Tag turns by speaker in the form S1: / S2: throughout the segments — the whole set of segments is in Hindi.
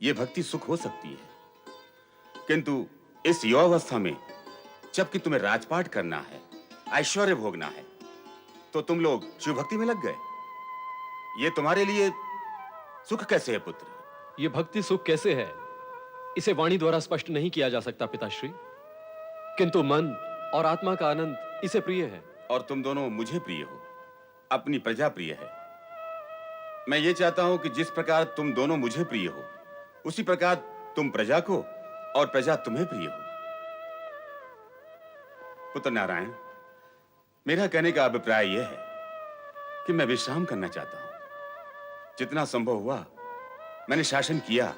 S1: ये भक्ति सुख हो सकती है, किंतु इस युवावस्था में जबकि तुम्हें राजपाट करना है, ऐश्वर्य भोगना है, तो तुम लोग शिव भक्ति में लग गए। ये तुम्हारे लिए सुख कैसे है पुत्र?
S2: ये भक्ति सुख कैसे है, इसे वाणी द्वारा स्पष्ट नहीं किया जा सकता पिताश्री, किंतु मन और आत्मा का आनंद इसे प्रिय है।
S1: और तुम दोनों मुझे प्रिय हो, अपनी प्रजा प्रिय है। मैं ये चाहता हूं कि जिस प्रकार तुम दोनों मुझे प्रिय हो, उसी प्रकार तुम प्रजा को और प्रजा तुम्हें प्रिय हो। पुत्र नारायण, मेरा कहने का अभिप्राय यह है कि मैं विश्राम करना चाहता हूं। जितना संभव हुआ मैंने शासन किया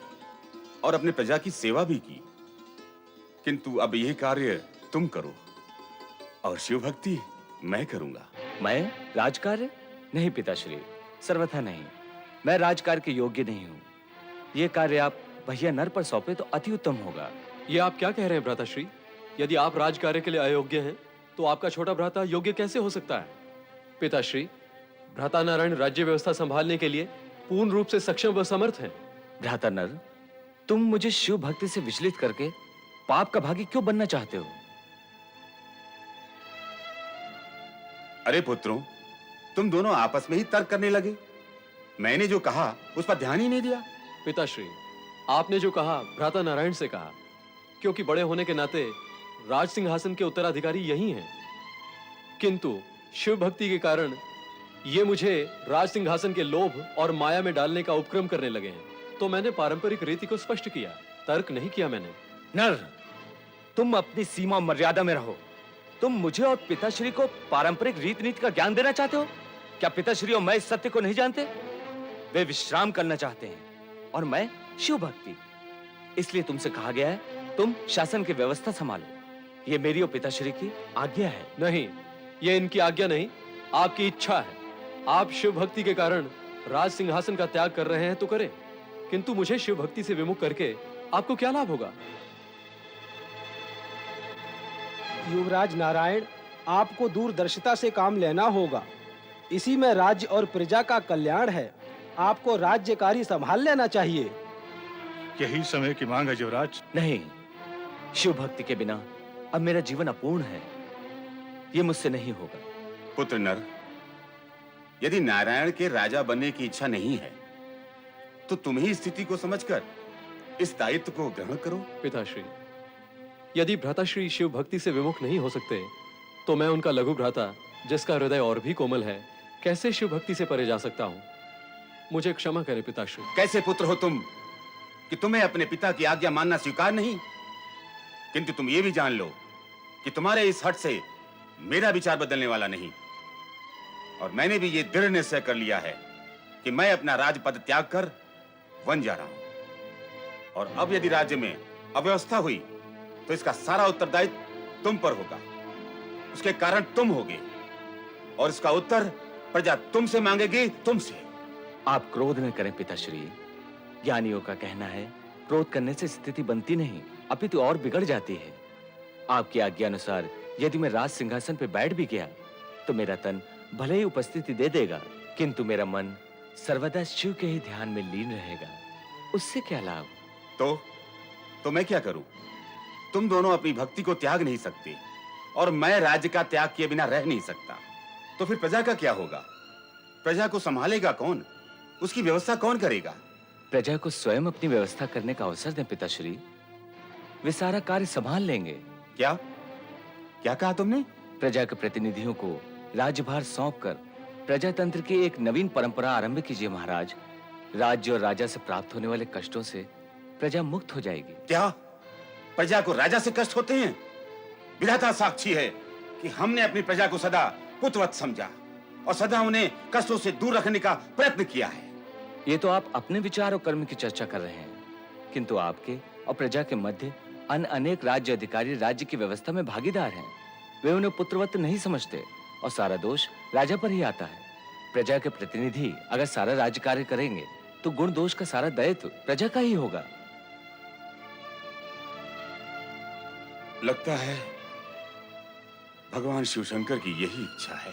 S1: और अपनी प्रजा की सेवा भी की, किंतु अब यह कार्य तुम करो और शिव भक्ति मैं करूंगा।
S3: मैं राजकार्य? नहीं पिताश्री, सर्वथा नहीं। मैं राजकार्य के योग्य नहीं हूं। यह कार्य आप भैया नर पर सौंपे तो अति उत्तम होगा।
S2: ये आप क्या कह रहे हैं भ्राताश्री? यदि आप राजकार्य के लिए अयोग्य हैं, तो आपका छोटा भ्राता योग्य कैसे हो सकता है? पिताश्री, भ्राता नारायण राज्य व्यवस्था संभालने के लिए पूर्ण रूप से सक्षम व समर्थ हैं।
S3: भ्राता नर, तुम मुझे शिव भक्ति से विचलित करके पाप का भागी क्यों बनना चाहते हो?
S1: अरे पुत्रों, तुम दोनों आपस में ही तर्क करने लगे। मैंने जो कहा उस पर ध्यान ही नहीं दिया।
S2: पिताश्री, आपने जो कहा भ्राता नारायण से कहा, क्योंकि बड़े होने के नाते राज सिंहासन के उत्तराधिकारी यही हैं। किंतु शिव भक्ति के कारण ये मुझे राज सिंहासन के लोभ और माया में डालने का उपक्रम करने लगे हैं, तो मैंने पारंपरिक रीति को स्पष्ट किया, तर्क नहीं किया मैंने।
S3: नर, तुम अपनी सीमा मर्यादा में रहो। तुम मुझे और पिताश्री को पारंपरिक रीति नीति का ज्ञान देना चाहते हो? क्या पिताश्री और मैं इस सत्य को नहीं जानते? वे विश्राम करना चाहते हैं और मैं शिव भक्ति। इसलिए तुमसे कहा गया है तुम शासन की व्यवस्था संभालो। ये मेरी और पिताश्री की आज्ञा है।
S2: नहीं, ये इनकी आज्ञा नहीं, आपकी इच्छा है। आप शिव भक्ति के कारण राज सिंहासन का त्याग कर रहे हैं तो करें, किंतु मुझे शिव भक्ति से विमुख करके आपको क्या लाभ होगा?
S4: युवराज नारायण, आपको दूरदर्शिता से काम लेना होगा। इसी में राज्य और प्रजा का कल्याण है। आपको राज्य कार्य संभाल लेना चाहिए।
S5: यही समय की मांग है युवराज।
S3: नहीं, शिव भक्ति के बिना अब मेरा जीवन अपूर्ण है। ये मुझसे नहीं होगा।
S1: पुत्र नर, यदि नारायण के राजा बनने की इच्छा नहीं है, तो तुम ही स्थिति को समझकर इस दायित्व को ग्रहण करो।
S2: पिताश्री, यदि भ्राताश्री शिव भक्ति से विमुख नहीं हो सकते, तो मैं उनका लघु भ्राता, जिसका हृदय और भी कोमल है, कैसे शिव भक्ति से परे जा सकता हूं? मुझे क्षमा करें पिताश्री।
S1: कैसे पुत्र हो तुम कि तुम्हें अपने पिता की आज्ञा मानना स्वीकार नहीं? किंतु तुम ये भी जान लो कि तुम्हारे इस हट से मेरा विचार बदलने वाला नहीं, और मैंने भी ये दृढ़ निश्चय कर लिया है कि मैं अपना राजपद त्याग कर वन जा रहा हूं। और अब यदि राज्य में अव्यवस्था हुई तो इसका सारा उत्तरदायित्व तुम पर होगा। उसके कारण तुम होगे और इसका उत्तर प्रजा तुमसे मांगेगी, तुमसे।
S3: आप क्रोध न करें पिताश्री। ज्ञानियों का कहना है क्रोध करने से स्थिति बनती नहीं, अपितु और बिगड़ जाती है। आपकी आज्ञा अनुसार यदि मैं राज सिंहासन पर बैठ भी गया तो मेरा तन भले ही उपस्थिति दे देगा, किंतु मेरा मन सर्वदा शिव के ही ध्यान में लीन रहेगा। उससे क्या लाभ?
S1: तो मैं क्या करूं? तुम दोनों अपनी भक्ति को त्याग नहीं सकते और मैं राज्य का त्याग किए बिना रह नहीं सकता। तो फिर प्रजा का क्या होगा? प्रजा को संभालेगा कौन? उसकी व्यवस्था कौन करेगा?
S3: प्रजा को स्वयं अपनी व्यवस्था करने का अवसर दें पिताश्री। वे सारा कार्य संभाल लेंगे।
S1: क्या क्या कहा तुमने?
S3: प्रजा के प्रतिनिधियों को राज्यभार सौंपकर प्रजातंत्र की एक नवीन परंपरा आरंभ कीजिए महाराज। राज्य और राजा से प्राप्त होने वाले कष्टों से प्रजा मुक्त हो जाएगी।
S1: क्या प्रजा को राजा से कष्ट होते हैं? विधाता साक्षी है कि हमने अपनी प्रजा को सदा पुत्रवत समझा और सदा उन्हें कष्टों से दूर रखने का प्रयत्न किया है।
S3: ये तो आप अपने विचार और कर्म की चर्चा कर रहे हैं, किंतु आपके और प्रजा के मध्य अनेक राज्य अधिकारी राज्य की व्यवस्था में भागीदार हैं। वे उन्हें पुत्रवत नहीं समझते और सारा दोष राजा पर ही आता है। प्रजा के प्रतिनिधि अगर सारा राज्य कार्य करेंगे तो गुण दोष का सारा दायित्व प्रजा का ही होगा।
S1: लगता है भगवान शिव शंकर की यही इच्छा है।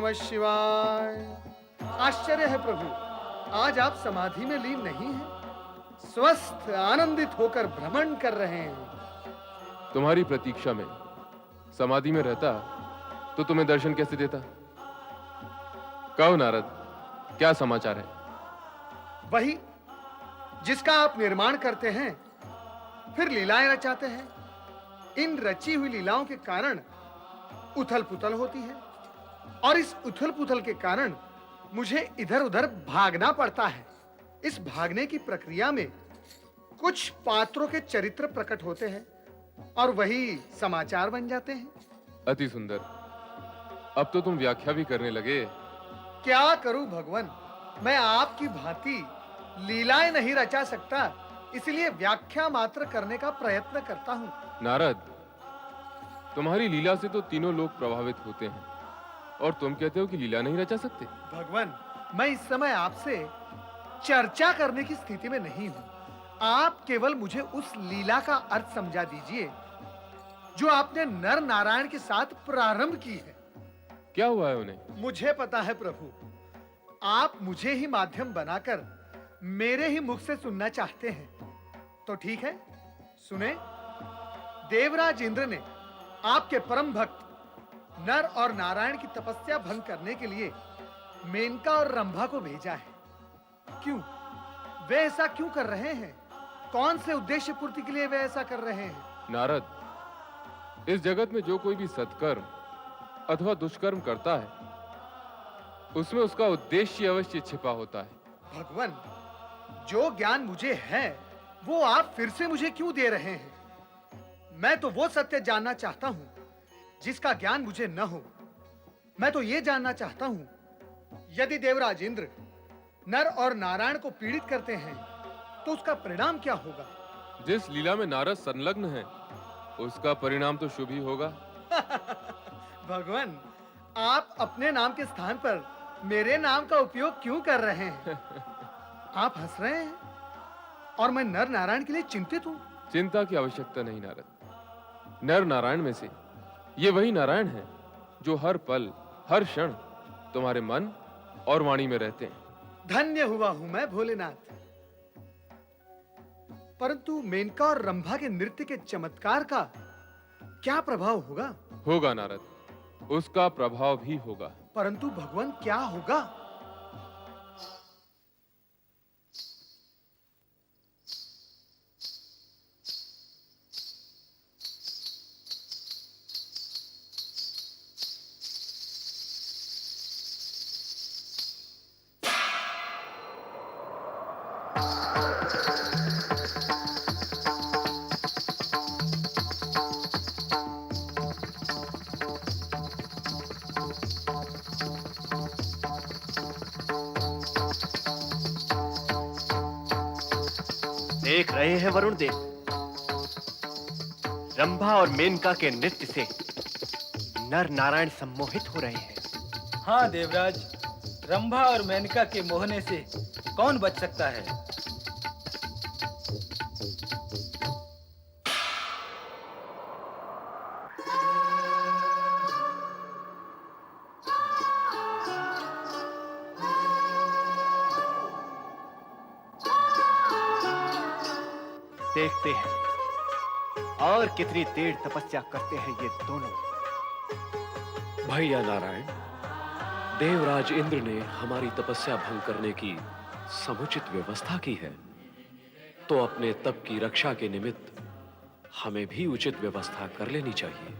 S4: नमः शिवाय। आश्चर्य है प्रभु, आज आप समाधि में लीन नहीं हैं, स्वस्थ आनंदित होकर भ्रमण कर रहे हैं।
S2: तुम्हारी प्रतीक्षा में समाधि में रहता तो तुम्हें दर्शन कैसे देता? कहो नारद, क्या समाचार है?
S4: वही जिसका आप निर्माण करते हैं, फिर लीलाएं रचाते हैं। इन रची हुई लीलाओं के कारण उथल पुथल होती है, और इस उथल पुथल के कारण मुझे इधर उधर भागना पड़ता है। इस भागने की प्रक्रिया में कुछ पात्रों के चरित्र प्रकट होते हैं और वही समाचार बन जाते हैं।
S2: अति सुंदर। अब तो तुम व्याख्या भी करने लगे।
S4: क्या करूं भगवान, मैं आपकी भांति लीलाएं नहीं रचा सकता, इसलिए व्याख्या मात्र करने का प्रयत्न करता हूं।
S2: नारद, तुम्हारी लीला से तो तीनों लोग प्रभावित होते हैं, और तुम कहते हो कि लीला नहीं रचा सकते।
S4: भगवान, मैं इस समय आपसे चर्चा करने की स्थिति में नहीं हूं। आप केवल मुझे उस लीला का अर्थ समझा दीजिए जो आपने नर नारायण के साथ प्रारंभ की है।
S2: क्या हुआ है उन्हें?
S4: मुझे पता है प्रभु, आप मुझे ही माध्यम बनाकर मेरे ही मुख से सुनना चाहते हैं। तो ठीक है, सुने। देवराज इंद्र ने आपके परम भक्त नर और नारायण की तपस्या भंग करने के लिए मेनका और रंभा को भेजा है। क्यों? वे ऐसा क्यों कर रहे हैं? कौन से उद्देश्य पूर्ति के लिए वे ऐसा कर रहे हैं?
S2: नारद, इस जगत में जो कोई भी सत्कर्म अथवा दुष्कर्म करता है, उसमें उसका उद्देश्य अवश्य छिपा होता है।
S4: भगवान, जो ज्ञान मुझे है वो आप फिर से मुझे क्यों दे रहे हैं? मैं तो वो सत्य जानना चाहता हूं जिसका ज्ञान मुझे न हो। मैं तो ये जानना चाहता हूं, यदि देवराज इंद्र नर और नारायण को पीड़ित करते हैं तो उसका परिणाम क्या होगा?
S2: जिस लीला में नारद संलग्न है, उसका परिणाम तो शुभ ही होगा।
S4: भगवान, आप अपने नाम के स्थान पर मेरे नाम का उपयोग क्यों कर रहे हैं? आप हंस रहे हैं और मैं नर नारायण के लिए चिंतित हूं।
S2: चिंता की आवश्यकता नहीं नारद। नर नारायण में से ये वही नारायण है जो हर पल हर क्षण तुम्हारे मन और वाणी में रहते हैं।
S4: धन्य हुआ हूं मैं भोलेनाथ। परंतु मेनका और रंभा के नृत्य के चमत्कार का क्या प्रभाव होगा?
S2: होगा नारद, उसका प्रभाव भी होगा।
S4: परंतु भगवान, क्या होगा?
S6: देख रहे हैं वरुण देव, रंभा और मेनका के नृत्य से नर नारायण सम्मोहित हो रहे हैं।
S7: हाँ देवराज, रंभा और मेनका के मोहने से कौन बच सकता है?
S6: देखते हैं और कितनी देर तपस्या करते हैं ये दोनों।
S8: भैया नारायण, देवराज इंद्र ने हमारी तपस्या भंग करने की समुचित व्यवस्था की है, तो अपने तप की रक्षा के निमित्त हमें भी उचित व्यवस्था कर लेनी चाहिए।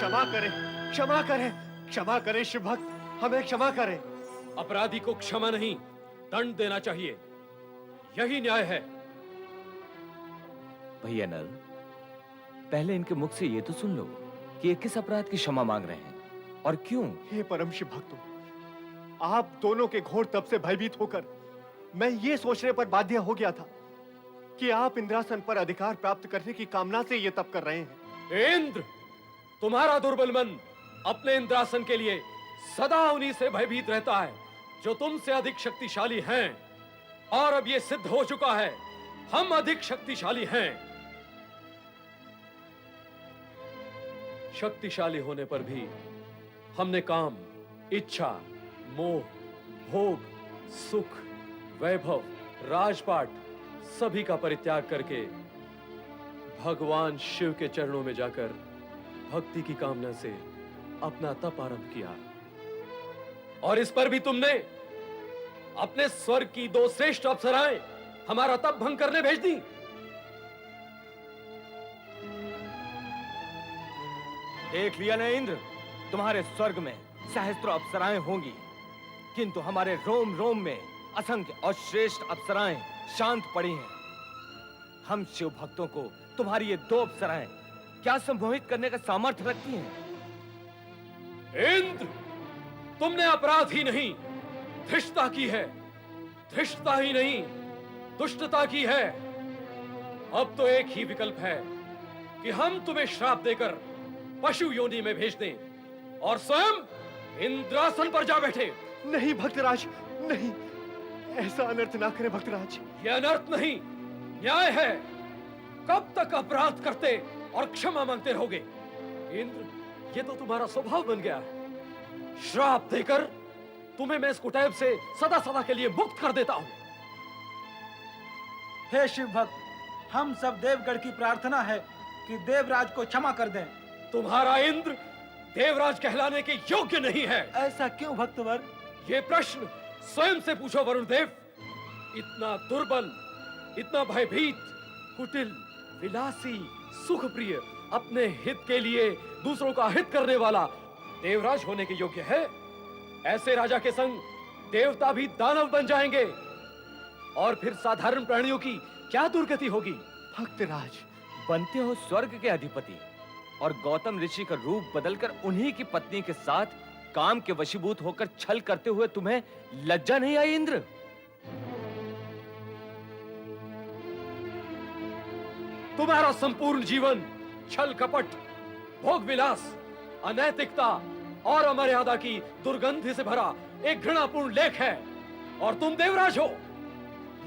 S6: क्षमा करें, क्षमा करें, क्षमा करें शिव भक्त, हमें क्षमा करें।
S8: अपराधी को क्षमा नहीं, दंड देना चाहिए। यही न्याय है।
S3: भैया नल, पहले इनके मुख से ये तो सुन लो कि ये किस अपराध की क्षमा मांग रहे हैं और क्यों।
S6: हे परम शिव भक्तों, आप दोनों के घोर तप से भयभीत होकर मैं ये सोचने पर बाध्य हो गया था कि आप इंद्रासन पर अधिकार प्राप्त करने की कामना से ये तप कर रहे हैं।
S8: इंद्र, तुम्हारा दुर्बल मन अपने इंद्रासन के लिए सदा उन्हीं से भयभीत रहता है जो तुमसे अधिक शक्तिशाली हैं, और अब यह सिद्ध हो चुका है, हम अधिक शक्तिशाली हैं। शक्तिशाली होने पर भी हमने काम, इच्छा, मोह, भोग, सुख, वैभव, राजपाट सभी का परित्याग करके भगवान शिव के चरणों में जाकर भक्ति की कामना से अपना तप आरंभ किया। और इस पर भी तुमने अपने स्वर्ग की 2 श्रेष्ठ अप्सराएं हमारा तप भंग करने भेज दी।
S3: देख लिया ना इंद्र, तुम्हारे स्वर्ग में सहस्त्रों अप्सराएं होंगी, किंतु हमारे रोम रोम में असंख्य और श्रेष्ठ अप्सराएं शांत पड़ी हैं। हम शिव भक्तों को तुम्हारी ये 2 अप्सराएं क्या संमोहित करने का सामर्थ्य रखती हैं?
S8: इंद्र, तुमने अपराध ही नहीं, धृष्टता की है। धृष्टता ही नहीं, दुष्टता की है। अब तो एक ही विकल्प है कि हम तुम्हें श्राप देकर पशु योनि में भेज दें और स्वयं इंद्रासन पर जा बैठे।
S6: नहीं भक्तराज, नहीं, ऐसा अनर्थ ना करें भक्तराज।
S8: यह अनर्थ नहीं, न्याय है। कब तक अपराध करते और क्षमा मांगते रहोगे? इंद्र, ये तो तुम्हारा स्वभाव बन गया है। श्राप देकर तुम्हें मैं इस कुटैब से सदा सदा के लिए मुक्त कर देता हूं।
S4: हे शिव भक्त, हम सब देवगढ़ की प्रार्थना है कि देवराज को क्षमा कर दें।
S8: तुम्हारा इंद्र देवराज कहलाने के योग्य नहीं है।
S4: ऐसा क्यों भक्तवर?
S8: ये प्रश्न स्वयं से पूछो वरुण देव। इतना दुर्बल, इतना भयभीत, कुटिल, विलासी, सुखप्रिय, अपने हित के लिए दूसरों का हित करने वाला देवराज होने के योग्य है? ऐसे राजा के संग देवता भी दानव बन जाएंगे, और फिर साधारण प्राणियों की क्या दुर्गति होगी?
S6: भक्तराज,
S3: बनते हो स्वर्ग के अधिपति और गौतम ऋषि का रूप बदलकर उन्हीं की पत्नी के साथ काम के वशीभूत होकर छल करते हुए तुम्हें लज्जा नहीं आई इंद्र?
S8: तुम्हारा संपूर्ण जीवन छल कपट, भोग विलास, अनैतिकता और अमर्यादा की दुर्गंध से भरा एक घृणापूर्ण लेख है, और तुम देवराज हो।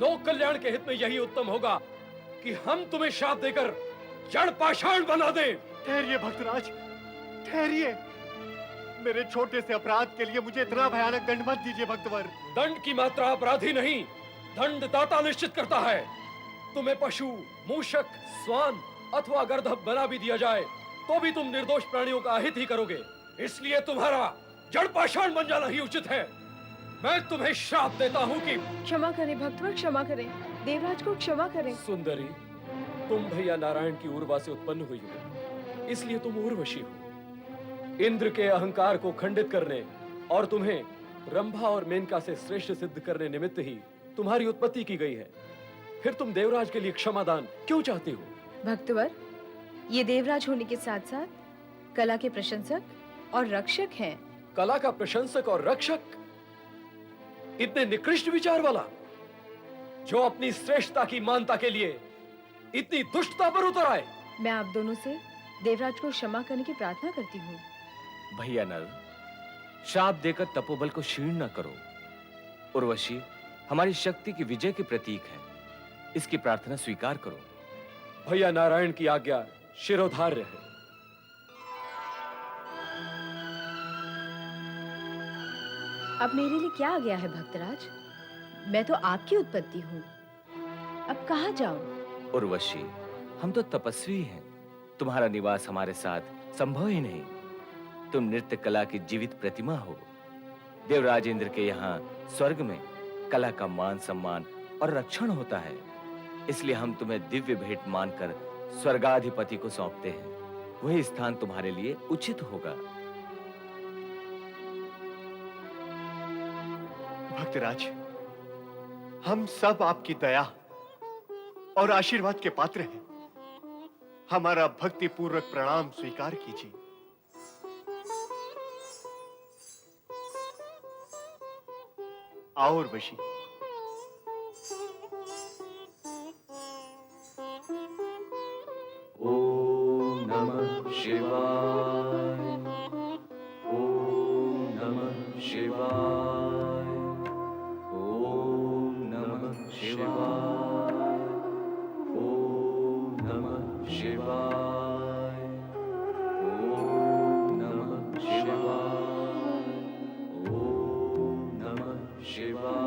S8: लोक कल्याण के हित में यही उत्तम होगा कि हम तुम्हें शाप देकर जड़ पाषाण बना दें।
S6: ठहरिए भक्तराज, ठहरिए। मेरे छोटे से अपराध के लिए मुझे इतना भयानक दंड मत दीजिए भक्तवर।
S8: दंड की मात्रा अपराधी नहीं, दंडदाता निश्चित करता है। तुम्हें पशु, मूषक, स्वान अथवा गर्दभ बना भी दिया जाए तो भी तुम निर्दोष प्राणियों का अहित ही करोगे। इसलिए तुम्हारा जड़ पाषाण बन जाना ही उचित है। मैं तुम्हें श्राप देता हूँ कि
S9: क्षमा करें भक्तवर, क्षमा करें, देवराज को क्षमा करें।
S8: सुंदरी, तुम भैया नारायण की उर्वा से उत्पन्न हुई हो, इसलिए तुम उर्वशी हो। इंद्र के अहंकार को खंडित करने और तुम्हें रंभा और मेनका से श्रेष्ठ सिद्ध करने निमित्त ही तुम्हारी उत्पत्ति की गई है। फिर तुम देवराज के लिए क्षमादान क्यों चाहते हो?
S9: भक्तवर, ये देवराज होने के साथ साथ कला के प्रशंसक और रक्षक हैं।
S8: कला का प्रशंसक और रक्षक, इतने निकृष्ट विचार वाला, जो अपनी श्रेष्ठता की मानता के लिए इतनी दुष्टता पर उतर आए।
S9: मैं आप दोनों से देवराज को क्षमा करने की प्रार्थना करती हूँ।
S3: भैया नल, श्राप देकर तपोबल को क्षीण न करो। उर्वशी हमारी शक्ति की विजय के प्रतीक है, इसकी प्रार्थना स्वीकार करो।
S8: भैया नारायण की आज्ञा शिरोधार्य है।
S9: अब मेरे लिए क्या आ गया है भक्तराज? मैं तो आपकी उत्पत्ति हूँ, अब कहाँ जाऊं?
S3: उर्वशी, हम तो तपस्वी हैं, तुम्हारा निवास हमारे साथ संभव ही नहीं। तुम नृत्य कला की जीवित प्रतिमा हो। देवराज इंद्र के यहाँ स्वर्ग में कला का मान सम्मान और रक्षण होता है, इसलिए हम तुम्हें दिव्य भेंट मानकर स्वर्गाधिपति को सौंपते हैं। वही स्थान तुम्हारे लिए उचित होगा।
S6: भक्तराज, हम सब आपकी दया और आशीर्वाद के पात्र हैं। हमारा भक्ति पूर्वक प्रणाम स्वीकार कीजिए। आओ उर्वशी।
S10: ओम नमः शिवाय, ओम नमः शिवाय, ओम नमः शिवाय, ओम नमः शिवाय, ओम नमः शिवाय, ओम नमः शिवाय, ओम नमः शिवाय।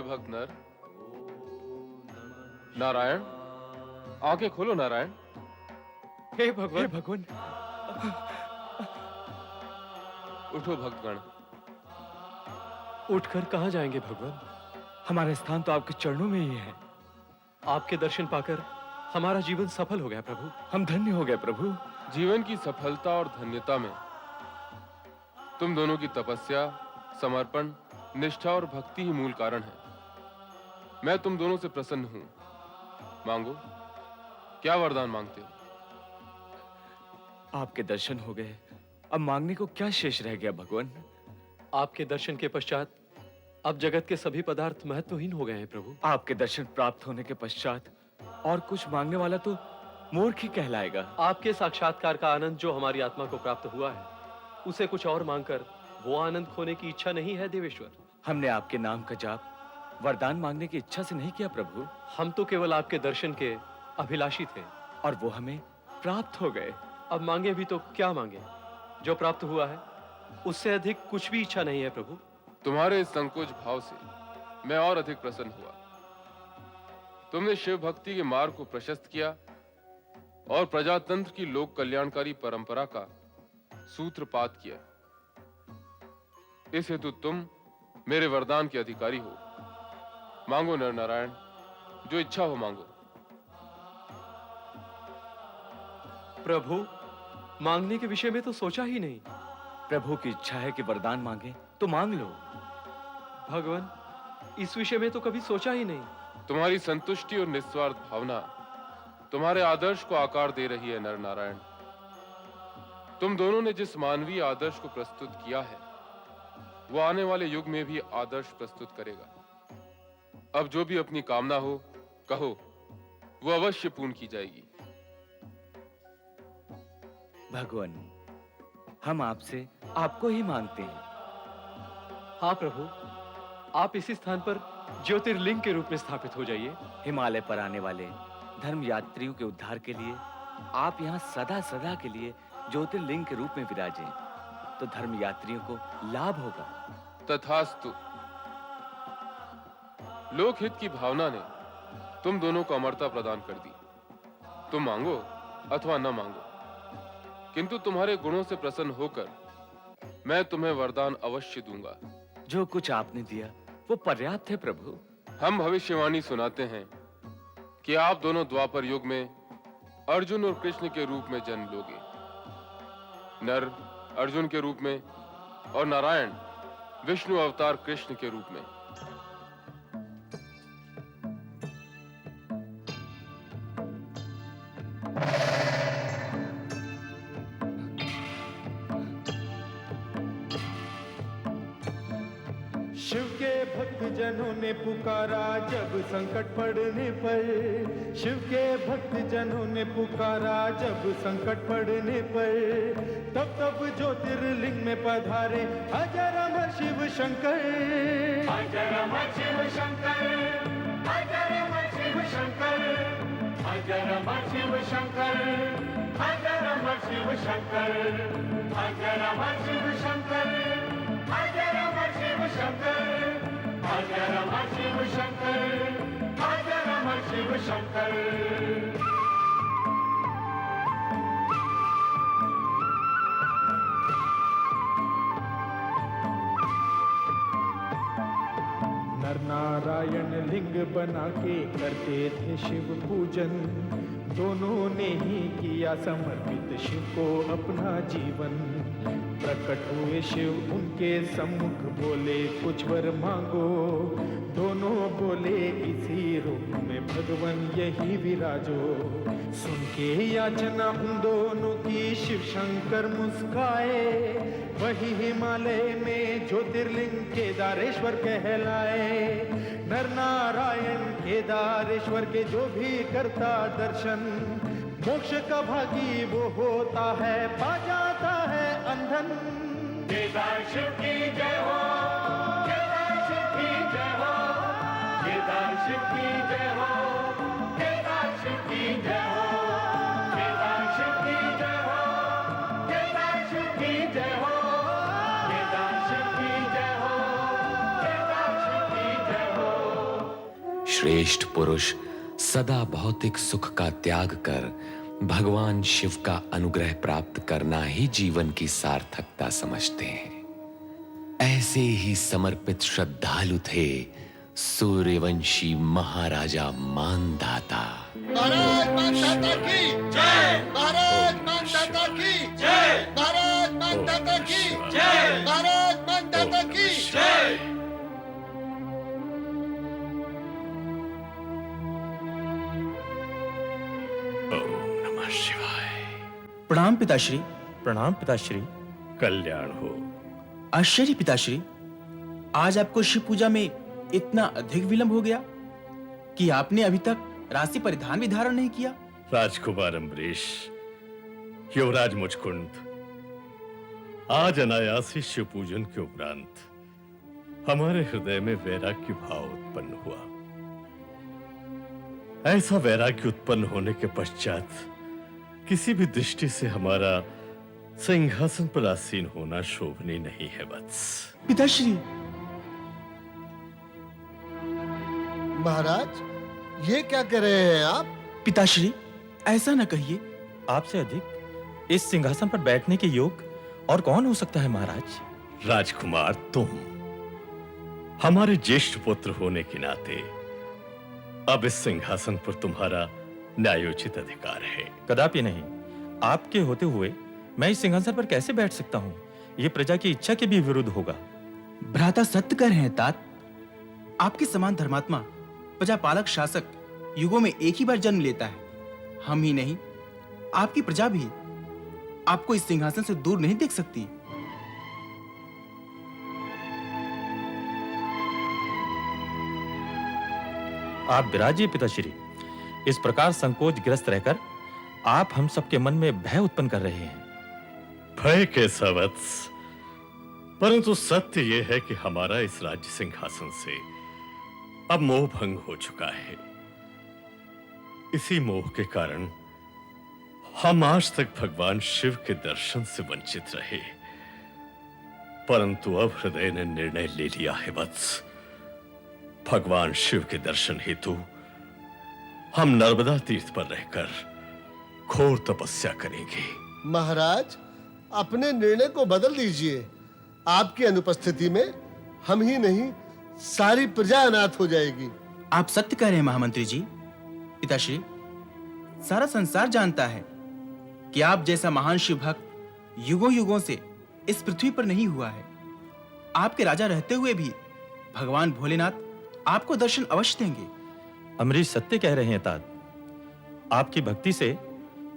S11: भक्त नर, नारायण, आंखें खोलो नारायण।
S3: हे भगवान, हे भगवान।
S11: उठो भक्तगण।
S8: उठकर कहां जाएंगे भगवान?
S3: हमारा स्थान तो आपके चरणों में ही है।
S8: आपके दर्शन पाकर हमारा जीवन सफल हो गया प्रभु।
S3: हम धन्य हो गए प्रभु।
S11: जीवन की सफलता और धन्यता में तुम दोनों की तपस्या, समर्पण, निष्ठा और भक्ति ही मूल कारण है। मैं तुम दोनों से प्रसन्न हूं। मांगो, क्या वरदान मांगते हो?
S3: आपके दर्शन हो गए, अब मांगने को क्या शेष रह गया भगवान?
S8: आपके दर्शन के पश्चात अब जगत के सभी पदार्थ महत्वहीन हो गए हैं प्रभु।
S3: आपके दर्शन प्राप्त होने के पश्चात और कुछ मांगने वाला तो मूर्ख ही कहलाएगा।
S8: आपके साक्षात्कार का आनंद जो हमारी आत्मा को प्राप्त हुआ है, उसे कुछ और मांगकर वो आनंद खोने की इच्छा नहीं है देवेश्वर।
S3: हमने आपके नाम का जाप वरदान मांगने की इच्छा से नहीं किया प्रभु।
S8: हम तो केवल आपके दर्शन के अभिलाषी थे
S3: और वो हमें प्राप्त हो गए।
S8: अब मांगे भी तो क्या मांगे? जो प्राप्त हुआ है उससे अधिक कुछ भी इच्छा नहीं है प्रभु।
S11: तुम्हारे इस संकोच भाव से मैं और अधिक प्रसन्न हुआ। तुमने शिव भक्ति के मार्ग को प्रशस्त किया और प्रजातंत्र की लोक कल्याणकारी परंपरा का सूत्रपात किया। इस हेतु तुम मेरे वरदान के अधिकारी हो। मांगो नर नारायण, जो इच्छा हो मांगो।
S2: प्रभु, मांगने के विषय में तो सोचा ही नहीं।
S3: प्रभु की इच्छा है कि वरदान मांगे तो मांग लो।
S2: भगवान, इस विषय में तो कभी सोचा ही नहीं।
S11: तुम्हारी संतुष्टि और निस्वार्थ भावना तुम्हारे आदर्श को आकार दे रही है नर नारायण। तुम दोनों ने जिस मानवीय आदर्श को प्रस्तुत किया है वो आने वाले युग में भी आदर्श प्रस्तुत करेगा। अब जो भी अपनी कामना हो कहो, वो अवश्य पूर्ण की जाएगी।
S3: भगवान, हम आपसे आपको ही मांगते हैं।
S2: हाँ प्रभु, आप इसी स्थान पर ज्योतिर्लिंग के रूप में स्थापित हो जाइए।
S3: हिमालय पर आने वाले धर्म यात्रियों के उद्धार के लिए आप यहाँ सदा सदा के लिए ज्योतिर्लिंग के रूप में विराजें, तो धर्म यात्रियों को लाभ होगा।
S11: तथास्तु। लोकहित की भावना ने तुम दोनों को अमरता प्रदान कर दी। तुम मांगो अथवा न मांगो, किंतु तुम्हारे गुणों से प्रसन्न होकर मैं तुम्हें वरदान अवश्य दूंगा।
S3: जो कुछ आपने दिया वो पर्याप्त है प्रभु।
S11: हम भविष्यवाणी सुनाते हैं कि आप दोनों द्वापर युग में अर्जुन और कृष्ण के रूप में जन्म लोगे। नर अर्जुन के रूप में और नारायण विष्णु अवतार कृष्ण के रूप में।
S12: शिव के भक्त जनों ने पुकारा जब संकट पड़ने पर, शिव के भक्त जनों ने पुकारा जब संकट पड़ने पर, तब तब ज्योतिर्लिंग में पधारे अजर अमर शिव शंकर। अजर अमर शिव शंकर, अजर अमर शिव शंकर, अजर अमर शिव शंकर, अजर अमर शिव शंकर, अजर अमर शिव शंकर, अजर अमर शिव शंकर, अजर अमर शिव शंकर, अजर अमर शिव शंकर। नर नारायण लिंग बना के करते थे शिव पूजन, दोनों ने ही किया समर्पित शिव को अपना जीवन। प्रकट हुए शिव उनके सम्मुख बोले कुछ वर मांगो, दोनों बोले इसी रूप में भगवन यही विराजो। सुन के याचना उन दोनों की शिव शंकर मुस्काए, वही हिमालय में ज्योतिर्लिंग केदारेश्वर कहलाए। नर नारायण केदारेश्वर के जो भी करता दर्शन, मोक्ष का भागी वो होता है, पा जाता है अंधन। केदार शिव की जय हो, केदार शिव की जय हो, केदार शिव की जय हो, केदार शिव की जय हो, केदार शिव की जय हो, केदार शिव की जय हो, केदार शिव की जय हो, केदार शिव की जय हो।
S8: श्रेष्ठ पुरुष सदा भौतिक सुख का त्याग कर भगवान शिव का अनुग्रह प्राप्त करना ही जीवन की सार्थकता समझते हैं। ऐसे ही समर्पित श्रद्धालु थे सूर्यवंशी महाराजा मानधाता।
S13: महाराज मानधाता की जय, महाराज मानधाता की जय, महाराज मानधाता की जय, महाराज मानधाता की जय।
S7: प्रणाम पिताश्री। प्रणाम पिताश्री।
S14: कल्याण हो।
S7: आश्चर्य पिताश्री, आज आपको शिव पूजा में इतना अधिक विलंब हो गया कि आपने अभी तक राशि परिधान भी धारण नहीं किया।
S14: राजकुमार अम्बरीश, युवराज मुचकुंद, आज अनायासी शिव पूजन के उपरांत हमारे हृदय में वैराग्य भाव उत्पन्न हुआ। ऐसा वैराग्य उत्पन्न होने के पश्चात किसी भी दृष्टि से हमारा सिंहासन पर आसीन होना शोभनीय नहीं है वत्स।
S7: पिताश्री।
S13: महाराज, ये क्या कह रहे हैं आप?
S7: पिताश्री, ऐसा न कहिए। आपसे अधिक इस सिंहासन पर बैठने के योग और कौन हो सकता है महाराज?
S14: राजकुमार, तुम हमारे ज्येष्ठ पुत्र होने के नाते अब इस सिंहासन पर तुम्हारा न्यायोचित अधिकार है।
S7: कदापि नहीं। आपके होते हुए मैं इस सिंहासन पर कैसे बैठ सकता हूँ? यह प्रजा की इच्छा के भी विरुद्ध होगा। भ्राता सत्य कह रहे हैं तात। आपके समान धर्मात्मा प्रजापालक शासक युगों में एक ही बार जन्म लेता है। हम ही नहीं, आपकी प्रजा भी आपको इस सिंहासन से दूर नहीं देख सकती। आप विराजिए पिताश्री। इस प्रकार संकोच ग्रस्त रहकर आप हम सबके मन में भय उत्पन्न कर रहे हैं।
S14: भय कैसा वत्स, परंतु सत्य यह है कि हमारा इस राज्य सिंहासन से अब मोह भंग हो चुका है। इसी मोह के कारण हम आज तक भगवान शिव के दर्शन से वंचित रहे, परंतु अब हृदय ने निर्णय ले लिया है वत्स। भगवान शिव के दर्शन हेतु हम नर्मदा तीर्थ पर रहकर घोर तपस्या करेंगे।
S13: महाराज, अपने निर्णय को बदल दीजिए। आपकी अनुपस्थिति में हम ही नहीं, सारी प्रजा अनाथ हो जाएगी।
S7: आप सत्य कह रहे हैं महामंत्री जी। पिताश्री, सारा संसार जानता है कि आप जैसा महान शिव भक्त युगों युगों से इस पृथ्वी पर नहीं हुआ है। आपके राजा रहते हुए भी भगवान भोलेनाथ आपको दर्शन अवश्य देंगे। अमरीश सत्य कह रहे हैं तात। आपकी भक्ति से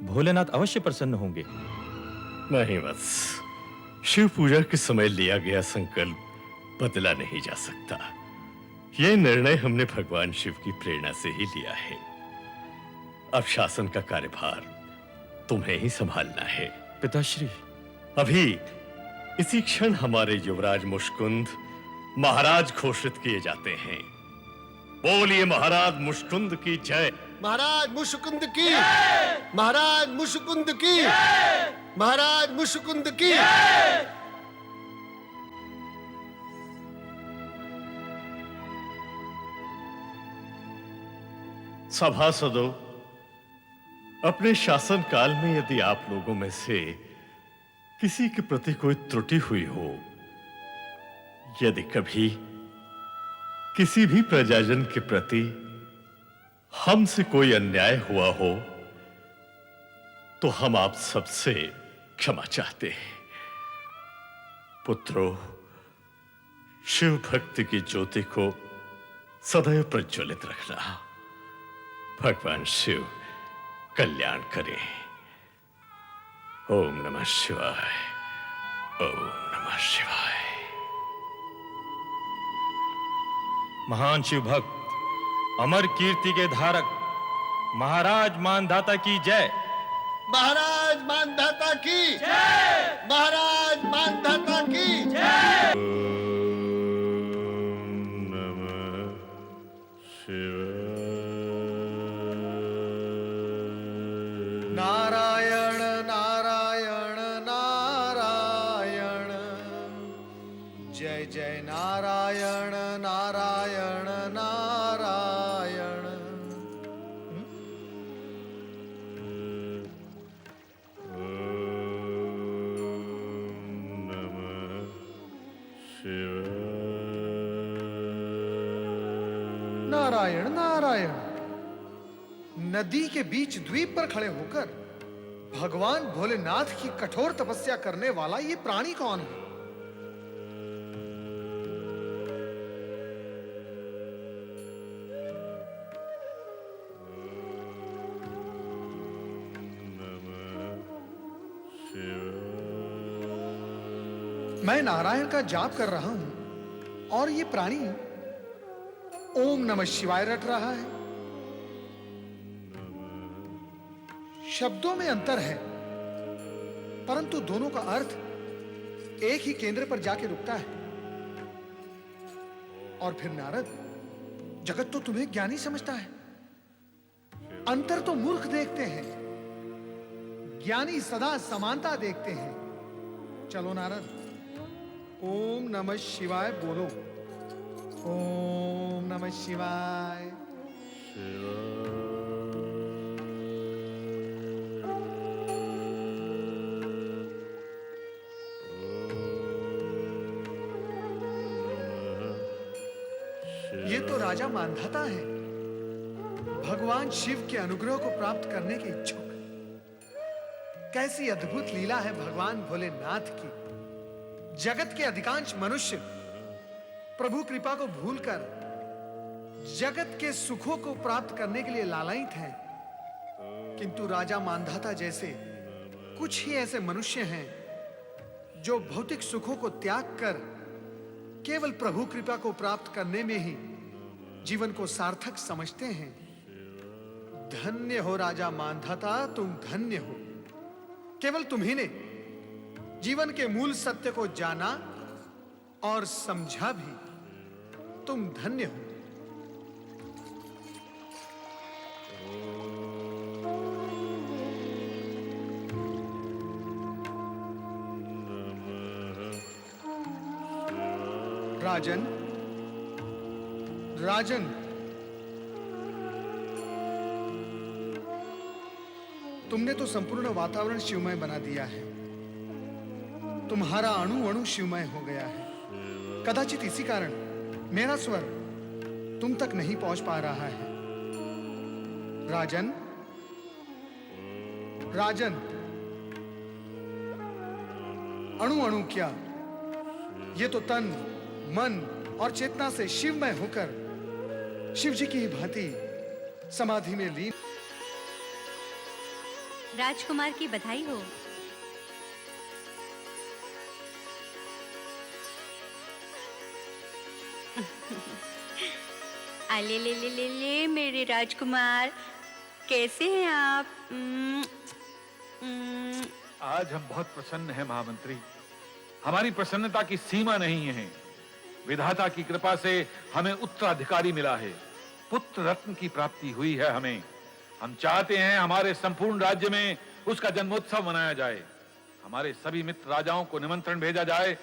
S7: भोलेनाथ अवश्य प्रसन्न होंगे।
S14: नहीं बस, शिव पूजा के समय लिया गया संकल्प बदला नहीं जा सकता। यह निर्णय हमने भगवान शिव की प्रेरणा से ही लिया है। अब शासन का कार्यभार तुम्हें ही संभालना है।
S7: पिताश्री,
S14: अभी इसी क्षण हमारे युवराज मुष्कुंद महाराज घोषित किए जाते हैं। बोलिए महाराज मुष्कुंद की जय।
S13: महाराज मुशकुंद की, महाराज मुशकुंद की, महाराज मुशकुंद की।
S14: सभासदों, अपने शासन काल में यदि आप लोगों में से किसी के प्रति कोई त्रुटि हुई हो, यदि कभी किसी भी प्रजाजन के प्रति हमसे कोई अन्याय हुआ हो, तो हम आप सबसे क्षमा चाहते हैं। पुत्रों, शिव भक्ति की ज्योति को सदैव प्रज्वलित रखना। भगवान शिव कल्याण करें। ओम नमः शिवाय, ओम नमः शिवाय।
S7: महान शिव भक्त, अमर कीर्ति के धारक महाराज मानधाता की जय।
S13: महाराज मानधाता की जय। महाराज मानधाता की जय।
S4: नारायण नारायण नारायण, जय जय नारायण नारायण नारायण। नारायण नारायण। नदी के बीच द्वीप पर खड़े होकर भगवान भोलेनाथ की कठोर तपस्या करने वाला ये प्राणी कौन है? मैं नारायण का जाप कर रहा हूं और ये प्राणी ओम नमः शिवाय रट रहा है। शब्दों में अंतर है, परंतु दोनों का अर्थ एक ही केंद्र पर जाके रुकता है। और फिर नारद, जगत तो तुम्हें ज्ञानी समझता है, अंतर तो मूर्ख देखते हैं, ज्ञानी सदा समानता देखते हैं। चलो नारद, ओम नमः शिवाय बोलो। ओम नमः शिवाय। ये तो राजा मानधाता है, भगवान शिव के अनुग्रह को प्राप्त करने के इच्छुक। कैसी अद्भुत लीला है भगवान भोलेनाथ की। जगत के अधिकांश मनुष्य प्रभु कृपा को भूलकर जगत के सुखों को प्राप्त करने के लिए लालायित हैं, किंतु राजा मानधाता जैसे कुछ ही ऐसे मनुष्य हैं जो भौतिक सुखों को त्याग कर केवल प्रभु कृपा को प्राप्त करने में ही जीवन को सार्थक समझते हैं। धन्य हो राजा मानधाता, तुम धन्य हो। केवल तुम्ही ने जीवन के मूल सत्य को जाना और समझा भी। तुम धन्य हो। राजन, राजन, तुमने तो संपूर्ण वातावरण शिवमय बना दिया है। तुम्हारा अणु अणु शिवमय हो गया है। कदाचित इसी कारण मेरा स्वर तुम तक नहीं पहुंच पा रहा है। राजन, राजन, अणु अणु क्या, ये तो तन, मन और चेतना से शिवमय होकर शिव जी की ही भांति समाधि में लीन।
S15: राजकुमार की बधाई हो। ले ले ले ले ले मेरे राजकुमार, कैसे हैं आप?
S16: आज हम बहुत प्रसन्न हैं महामंत्री। हमारी प्रसन्नता की सीमा नहीं है। विधाता की कृपा से हमें उत्तराधिकारी मिला है, पुत्र रत्न की प्राप्ति हुई है हमें। हम चाहते हैं हमारे संपूर्ण राज्य में उसका जन्मोत्सव मनाया जाए। हमारे सभी मित्र राजाओं को निमंत्रण भेजा जाए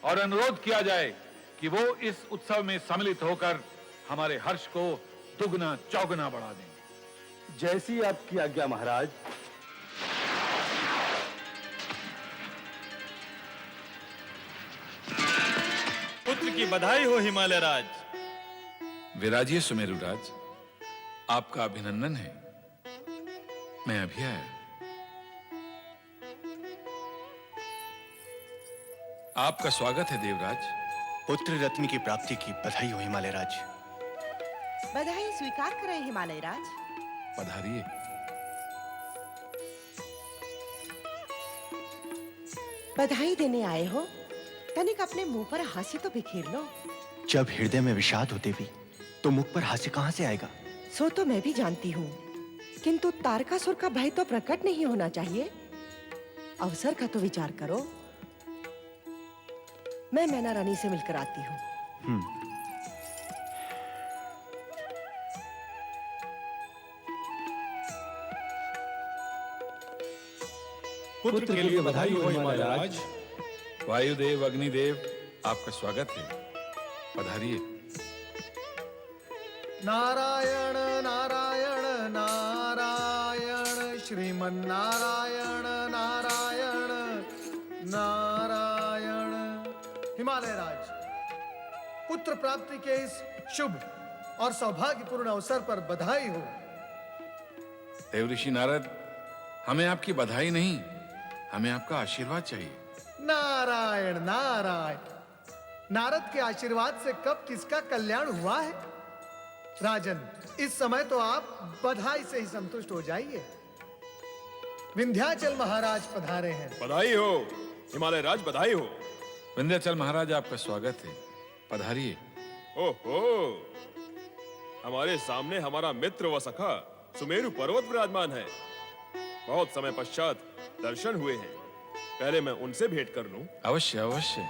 S16: और अनुरोध किया जाए कि वो इस उत्सव में सम्मिलित होकर हमारे हर्ष को दुगना चौगुना बढ़ा दें।
S3: जैसी आपकी आज्ञा महाराज।
S17: पुत्र की बधाई हो हिमालय राज।
S18: विराजिए सुमेरु राज, आपका अभिनंदन है। मैं अभी आया। आपका स्वागत है देवराज।
S19: पुत्र रत्न की प्राप्ति की बधाई हो हिमालय राज।
S20: बधाई स्वीकार करें हिमालय राज।
S18: पधारिए।
S20: बधाई देने आए हो, तनिक अपने मुंह पर हास्य तो बिखेर लो।
S19: जब हृदय में विषाद हो देवी, तो मुख पर हास्य कहां से आएगा?
S20: सो तो मैं भी जानती हूँ, किंतु तारकासुर का भय तो प्रकट नहीं होना चाहिए। अवसर का तो विचार करो। मैं मैना रानी से मिलकर आती हूँ।
S18: पुत्र के लिए बधाई हो हिमालय राज। वायुदेव, अग्निदेव, आपका स्वागत है। पधारिए।
S4: नारायण नारायण नारायण, श्रीमन नारायण नारायण नारायण। हिमालय राज, पुत्र प्राप्ति के इस शुभ और सौभाग्यपूर्ण अवसर पर बधाई हो।
S18: देवऋषि नारद, हमें आपकी बधाई नहीं, हमें आपका आशीर्वाद चाहिए।
S4: नारायण नारायण, नारद के आशीर्वाद से कब किसका कल्याण हुआ है? राजन, इस समय तो आप बधाई से ही संतुष्ट हो जाइए। विंध्याचल महाराज पधारे हैं।
S21: बधाई हो हिमालय राज, बधाई हो।
S18: विंध्याचल महाराज, आपका स्वागत है। पधारिए।
S21: ओहो, हमारे सामने हमारा मित्र व सखा सुमेरु पर्वत विराजमान है। बहुत समय पश्चात दर्शन हुए हैं, पहले मैं उनसे भेंट कर लूं।
S18: अवश्य अवश्य।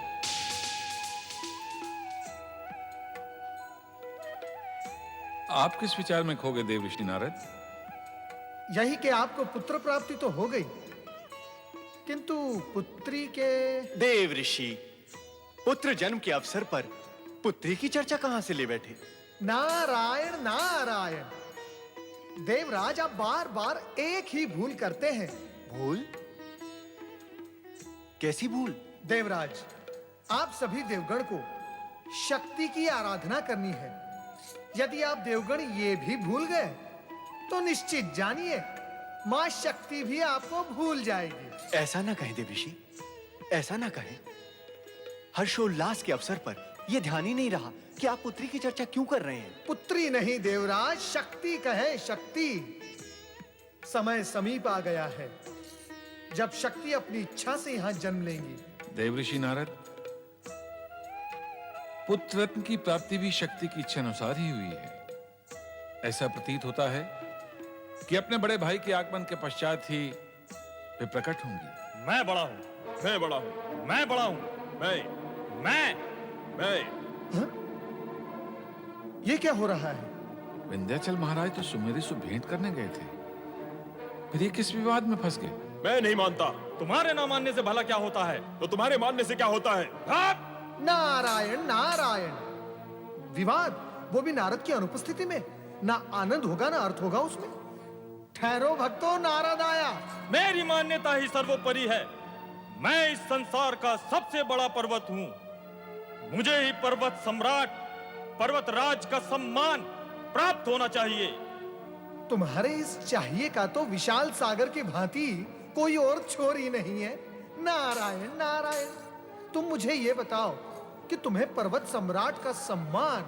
S18: आप किस विचार में खो गए देवऋषि नारद?
S4: यही कि आपको पुत्र प्राप्ति तो हो गई, किंतु पुत्री के।
S19: देव ऋषि, पुत्र जन्म के अवसर पर पुत्री की चर्चा कहां से ले बैठे?
S4: नारायण नारायण, देवराज, आप बार बार एक ही भूल करते हैं।
S19: भूल? कैसी भूल?
S4: देवराज, आप सभी देवगण को शक्ति की आराधना करनी है। यदि आप देवगण ये भी भूल गए तो निश्चित जानिए मां शक्ति भी आपको भूल जाएगी।
S19: ऐसा ना कहें देवऋषि, ऐसा ना कहें। हर्षोल्लास के अवसर पर यह ध्यान ही नहीं रहा कि आप पुत्री की चर्चा क्यों कर रहे हैं।
S4: पुत्री नहीं देवराज, शक्ति कहे, शक्ति। समय समीप आ गया है जब शक्ति अपनी इच्छा से यहां जन्म लेंगी।
S16: देवऋषि नारद, पुत्र रत्न की प्राप्ति भी शक्ति की इच्छा अनुसार ही हुई है। ऐसा प्रतीत होता है कि अपने बड़े भाई के आगमन के पश्चात ही वे प्रकट होंगी।
S3: मैं बड़ा हूं,
S21: मैं बड़ा हूं,
S3: मैं बड़ा हूं,
S21: मैं
S4: ये क्या हो रहा है?
S16: विंध्याचल महाराज तो सुमेरु से भेंट करने गए थे, फिर ये किस विवाद में फंस गए?
S21: मैं नहीं मानता।
S3: तुम्हारे ना मानने से भला क्या होता है?
S21: तो तुम्हारे मानने से क्या होता है?
S4: नारायण नारायण। विवाद, वो भी नारद की अनुपस्थिति में? ना आनंद होगा ना अर्थ होगा उसमें। ठहरो भक्तों, नारद आया।
S3: मेरी मान्यता ही सर्वोपरि है। मैं इस संसार का सबसे बड़ा पर्वत हूं। मुझे ही पर्वत सम्राट, पर्वत राज का सम्मान प्राप्त होना चाहिए।
S4: तुम्हारे इस चाहिए का तो विशाल सागर की भांति कोई और छोर ही नहीं है। नारायण नारायण। तुम मुझे ये बताओ कि तुम्हें पर्वत सम्राट का सम्मान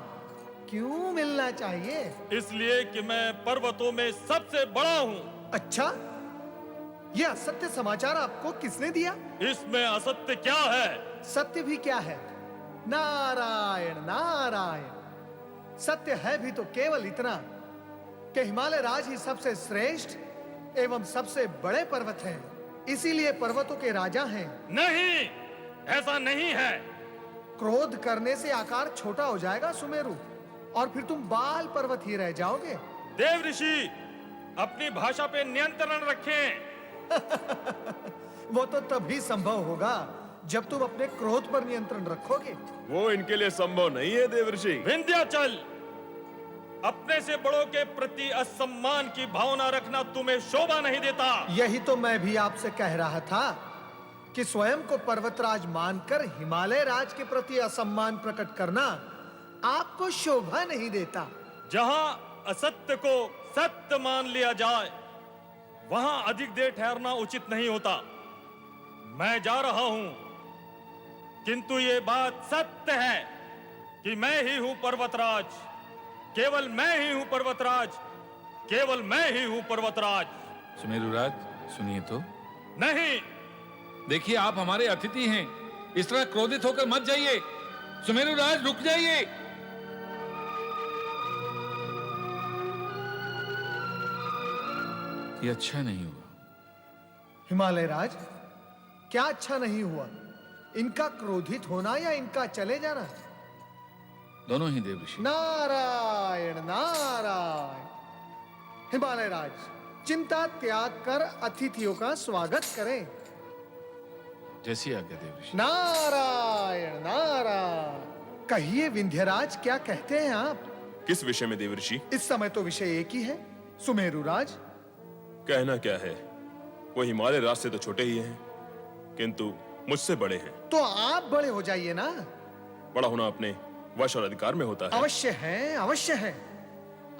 S4: क्यों मिलना चाहिए?
S3: इसलिए कि मैं पर्वतों में सबसे बड़ा हूं।
S4: अच्छा, ये असत्य समाचार आपको किसने दिया?
S3: इसमें असत्य क्या है?
S4: सत्य भी क्या है? नारायण नारायण। सत्य है भी तो केवल इतना कि हिमालय राज ही सबसे श्रेष्ठ एवं सबसे बड़े पर्वत हैं। इसीलिए पर्वतों के राजा हैं।
S3: नहीं, ऐसा नहीं है।
S4: क्रोध करने से आकार छोटा हो जाएगा सुमेरु, और फिर तुम बाल पर्वत ही रह जाओगे।
S3: देवऋषि, अपनी भाषा पे नियंत्रण रखें।
S4: वो तो तभी संभव होगा जब तुम अपने क्रोध पर नियंत्रण रखोगे।
S21: वो इनके लिए संभव नहीं है देवऋषि।
S3: विंध्याचल, अपने से बड़ों के प्रति असम्मान की भावना रखना तुम्हें शोभा नहीं देता।
S4: यही तो मैं भी आपसे कह रहा था कि स्वयं को पर्वतराज मानकर हिमालय राज के प्रति असम्मान प्रकट करना आपको शोभा नहीं देता।
S3: जहां असत्य को सत्य मान लिया जाए, वहां अधिक देर ठहरना उचित नहीं होता। मैं जा रहा हूं, किंतु ये बात सत्य है कि मैं ही हूं पर्वतराज। केवल मैं ही हूं पर्वतराज, केवल मैं ही हूं पर्वतराज।
S16: सुमेरुराज, सुनिए तो।
S3: नहीं,
S16: देखिए, आप हमारे अतिथि हैं, इस तरह क्रोधित होकर मत जाइए। सुमेरुराज, रुक जाइए। ये अच्छा नहीं हुआ।
S4: हिमालय राज, क्या अच्छा नहीं हुआ? इनका क्रोधित होना या इनका चले जाना?
S16: दोनों ही देवऋषि।
S4: नारायण नारायण। हिमालय राज, चिंता त्याग कर अतिथियों का स्वागत करें।
S16: जैसी आज्ञा देवऋषि।
S4: नारायण नारायण। कहिए विंध्यराज, क्या कहते हैं आप?
S21: किस विषय में देवऋषि?
S4: इस समय तो विषय एक ही है, सुमेरु राज।
S21: कहना क्या है, वो हिमालय राज से तो छोटे ही हैं, किंतु मुझसे बड़े हैं।
S4: तो आप बड़े हो जाइए ना।
S21: बड़ा होना अपने वश और अधिकार में होता है।
S4: अवश्य है, अवश्य है।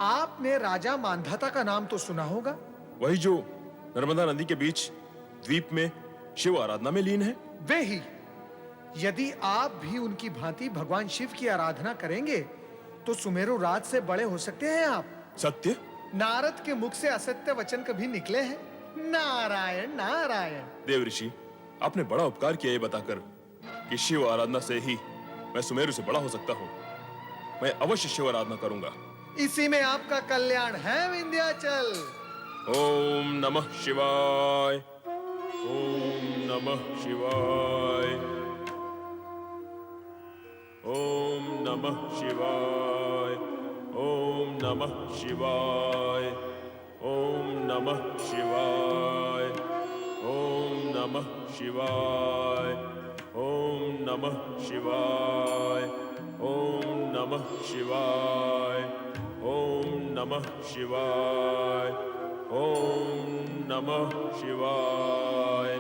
S4: आपने राजा मानधाता का नाम तो सुना होगा।
S21: वही जो नर्मदा नदी के बीच द्वीप में शिव आराधना में लीन है।
S4: वे ही। यदि आप भी उनकी भांति भगवान शिव की आराधना करेंगे तो सुमेरु राज से बड़े हो सकते हैं आप।
S21: सत्य?
S4: नारद के मुख से असत्य वचन कभी निकले हैं? नारायण नारायण।
S21: देवऋषि, आपने बड़ा उपकार किया ये बताकर कि शिव आराधना से ही मैं सुमेरु से बड़ा हो सकता हूँ। मैं अवश्य शिव आराधना करूंगा।
S4: इसी में आपका कल्याण है विंध्याचल।
S21: ओम नमः शिवाय, ओम नमः शिवाय, ओम नमः शिवाय, ओम नमः शिवाय, ओम नमः शिवाय, ओम नमः शिवाय, ओम नमः शिवाय, ओम नमः शिवाय, ओम नमः शिवाय, ओम नमः शिवाय,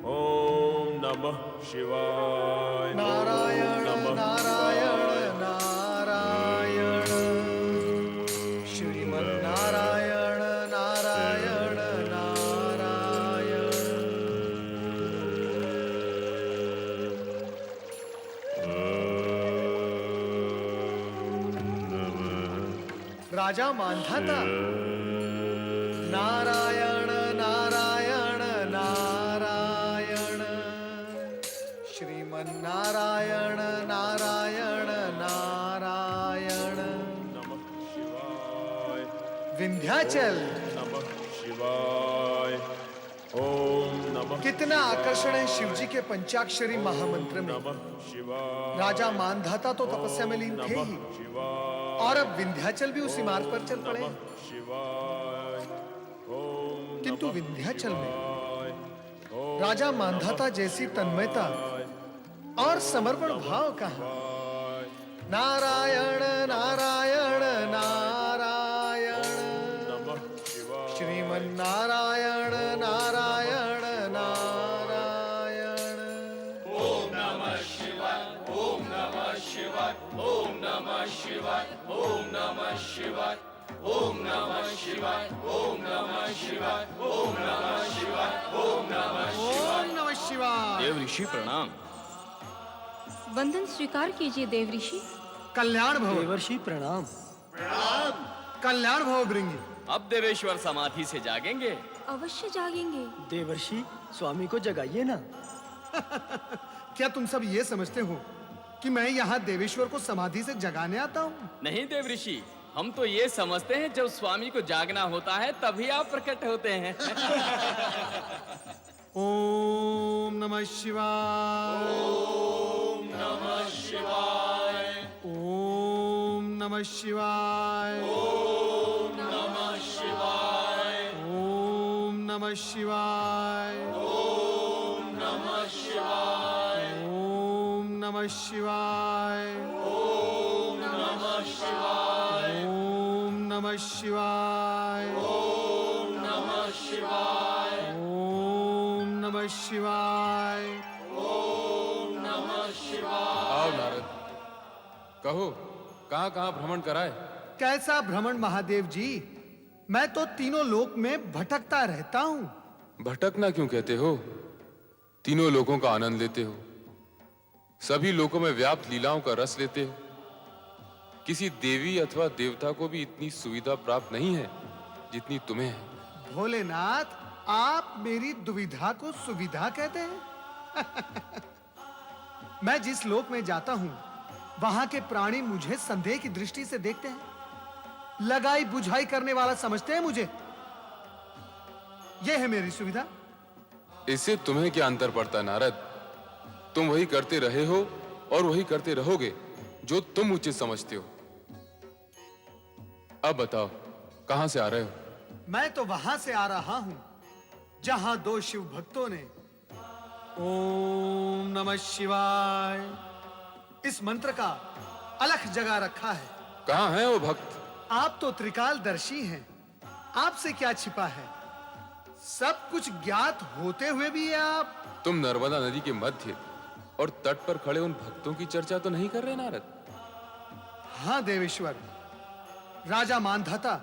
S21: ओम नमः शिवाय।
S13: नारायण नारायण नारायण, श्रीमन्नारायण नारायण नारायण। राजा मानधाता, नारायण नारायण नारायण, श्रीमन्नारायण नारायण नारायण।
S21: नमः शिवाय,
S13: विंध्याचल,
S21: नमः शिवाय, ओम नमः।
S13: कितना आकर्षण है शिव जी के पंचाक्षरी महामंत्र में।
S21: नमः शिवाय।
S13: राजा मानधाता तो तपस्या में लीन थे ही, और अब विंध्याचल भी उसी मार्ग पर चल पड़े। किंतु विंध्याचल में राजा मानधाता जैसी तन्मयता और समर्पण भाव कहाँ? नारायण नारायण नारायण, श्रीमन्नारायण नारायण नारायण।
S10: ओम नमः शिवाय, ओम नमः शिवाय, ओम नमः शिवाय, ओम नमः शिवाय, ओम नमः शिवाय, ओम नमः शिवाय, ओम नमः शिवाय, ओम नमः शिवाय।
S13: ओम नमः शिवाय।
S3: देव ऋषि प्रणाम।
S22: वंदन स्वीकार कीजिए देव ऋषि।
S13: कल्याण भव।
S4: देवर्षि प्रणाम।
S13: प्रणाम। कल्याण भव भृंगी।
S3: अब देवेश्वर समाधि से जागेंगे?
S22: अवश्य जागेंगे।
S4: देवर्षि स्वामी को जगाइए ना।
S13: क्या तुम सब ये समझते हो कि मैं यहाँ देवेश्वर को समाधि से जगाने आता हूँ?
S3: नहीं देव ऋषि, हम तो ये समझते हैं जब स्वामी को जागना होता है तभी आप प्रकट होते हैं।
S13: ओम नमः शिवाय,
S10: ओम नमः शिवाय,
S13: ओम नमः शिवाय,
S10: ओम नमः शिवाय,
S13: ओम नमः शिवाय,
S10: ओम नमः शिवाय,
S13: ओम नमः शिवाय,
S10: ओम नमः शिवाय,
S13: ओम नमः शिवाय,
S10: ओम नमः शिवाय,
S13: ओम नमः शिवाय,
S10: ओम नमः शिवाय।
S11: आओ नारद, कहो कहाँ कहाँ भ्रमण कराए?
S13: कैसा भ्रमण महादेव जी, मैं तो तीनों लोक में भटकता रहता हूँ।
S11: भटकना क्यों कहते हो? तीनों लोगों का आनंद लेते हो, सभी लोकों में व्याप्त लीलाओं का रस लेते हो। किसी देवी अथवा देवता को भी इतनी सुविधा प्राप्त नहीं है जितनी तुम्हें है।
S13: भोलेनाथ, आप मेरी दुविधा को सुविधा कहते हैं? मैं जिस लोक में जाता हूं, वहां के प्राणी मुझे संदेह की दृष्टि से देखते हैं, लगाई बुझाई करने वाला समझते हैं मुझे। यह है मेरी सुविधा।
S11: इससे तुम्हें क्या अंतर पड़ता नारद? तुम वही करते रहे हो और वही करते रहोगे जो तुम उचित समझते हो। अब बताओ कहां से आ रहे हो?
S13: मैं तो वहां से आ रहा हूं जहां दो शिव भक्तों ने ओम नमः शिवाय इस मंत्र का अलख जगा रखा है।
S11: कहां है वो भक्त?
S13: आप तो त्रिकालदर्शी हैं, आपसे क्या छिपा है? सब कुछ ज्ञात होते हुए भी आप
S11: तुम नर्मदा नदी के मध्य और तट पर खड़े उन भक्तों की चर्चा तो नहीं कर रहे नारद?
S13: हाँ देवेश्वर, राजा मानधाता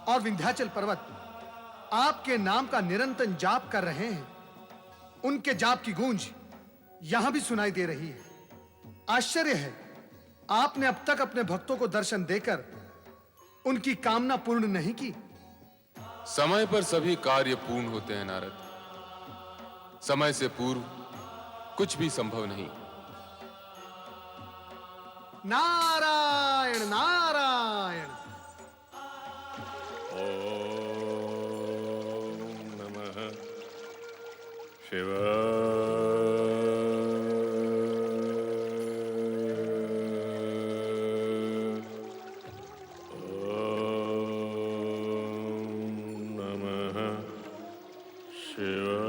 S13: और विंध्याचल पर्वत आपके नाम का निरंतर जाप कर रहे हैं। उनके जाप की गूंज यहां भी सुनाई दे रही है। आश्चर्य है, आपने अब तक अपने भक्तों को दर्शन देकर उनकी कामना पूर्ण नहीं की।
S11: समय पर सभी कार्य पूर्ण होते हैं नारद, समय से पूर्व कुछ भी संभव नहीं।
S13: नारायण नारायण।
S14: ओम नमः शिवाय। ओम नमः शिवाय।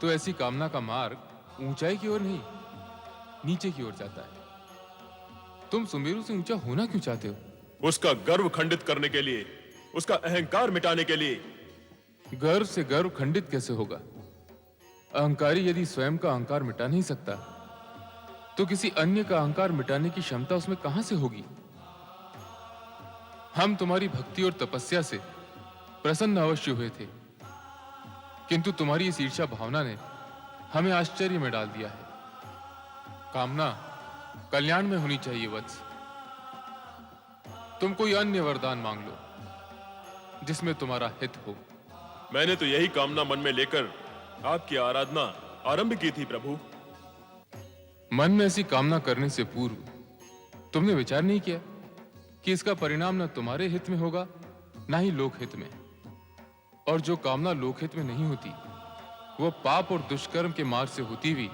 S11: तो ऐसी कामना का मार्ग ऊंचाई की ओर नहीं, नीचे की ओर जाता है। तुम सुमेरु से ऊंचा होना क्यों चाहते हो?
S21: उसका गर्व खंडित करने के लिए, उसका अहंकार मिटाने के लिए।
S11: गर्व से गर्व खंडित कैसे होगा? अहंकारी यदि स्वयं का अहंकार मिटा नहीं सकता, तो किसी अन्य का अहंकार मिटाने की क्षमता उसमें कहां से होगी? हम तुम्हारी भक्ति और तपस्या से प्रसन्न अवश्य हुए थे, किंतु तुम्हारी इस ईर्ष्या भावना ने हमें आश्चर्य में डाल दिया है। कामना कल्याण में होनी चाहिए वत्स। तुम कोई अन्य वरदान मांग लो जिसमें तुम्हारा हित हो।
S21: मैंने तो यही कामना मन में लेकर आपकी आराधना आरंभ की थी प्रभु।
S11: मन में ऐसी कामना करने से पूर्व तुमने विचार नहीं किया कि इसका परिणाम न तुम्हारे हित में होगा, न ही लोकहित में। और जो कामना लोकहित में नहीं होती, वो पाप और दुष्कर्म के मार्ग से होती हुई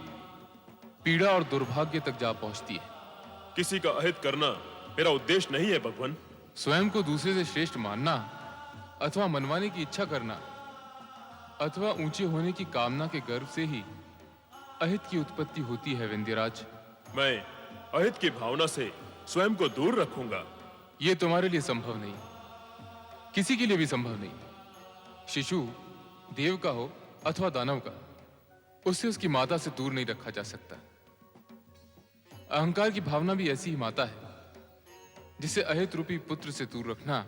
S11: पीड़ा और दुर्भाग्य तक जा पहुंचती है।
S21: किसी का अहित करना मेरा उद्देश्य नहीं है भगवान।
S11: स्वयं को दूसरे से श्रेष्ठ मानना अथवा मनवाने की इच्छा करना अथवा ऊंचे होने की कामना के गर्व से ही अहित की उत्पत्ति होती है विंध्यराज।
S21: मैं अहित की भावना से स्वयं को दूर रखूंगा।
S11: यह तुम्हारे लिए संभव नहीं, किसी के लिए भी संभव नहीं। शिशु देव का हो अथवा दानव का, उससे उसकी माता से दूर नहीं रखा जा सकता। अहंकार की भावना भी ऐसी ही माता है जिसे अहित रूपी पुत्र से दूर रखना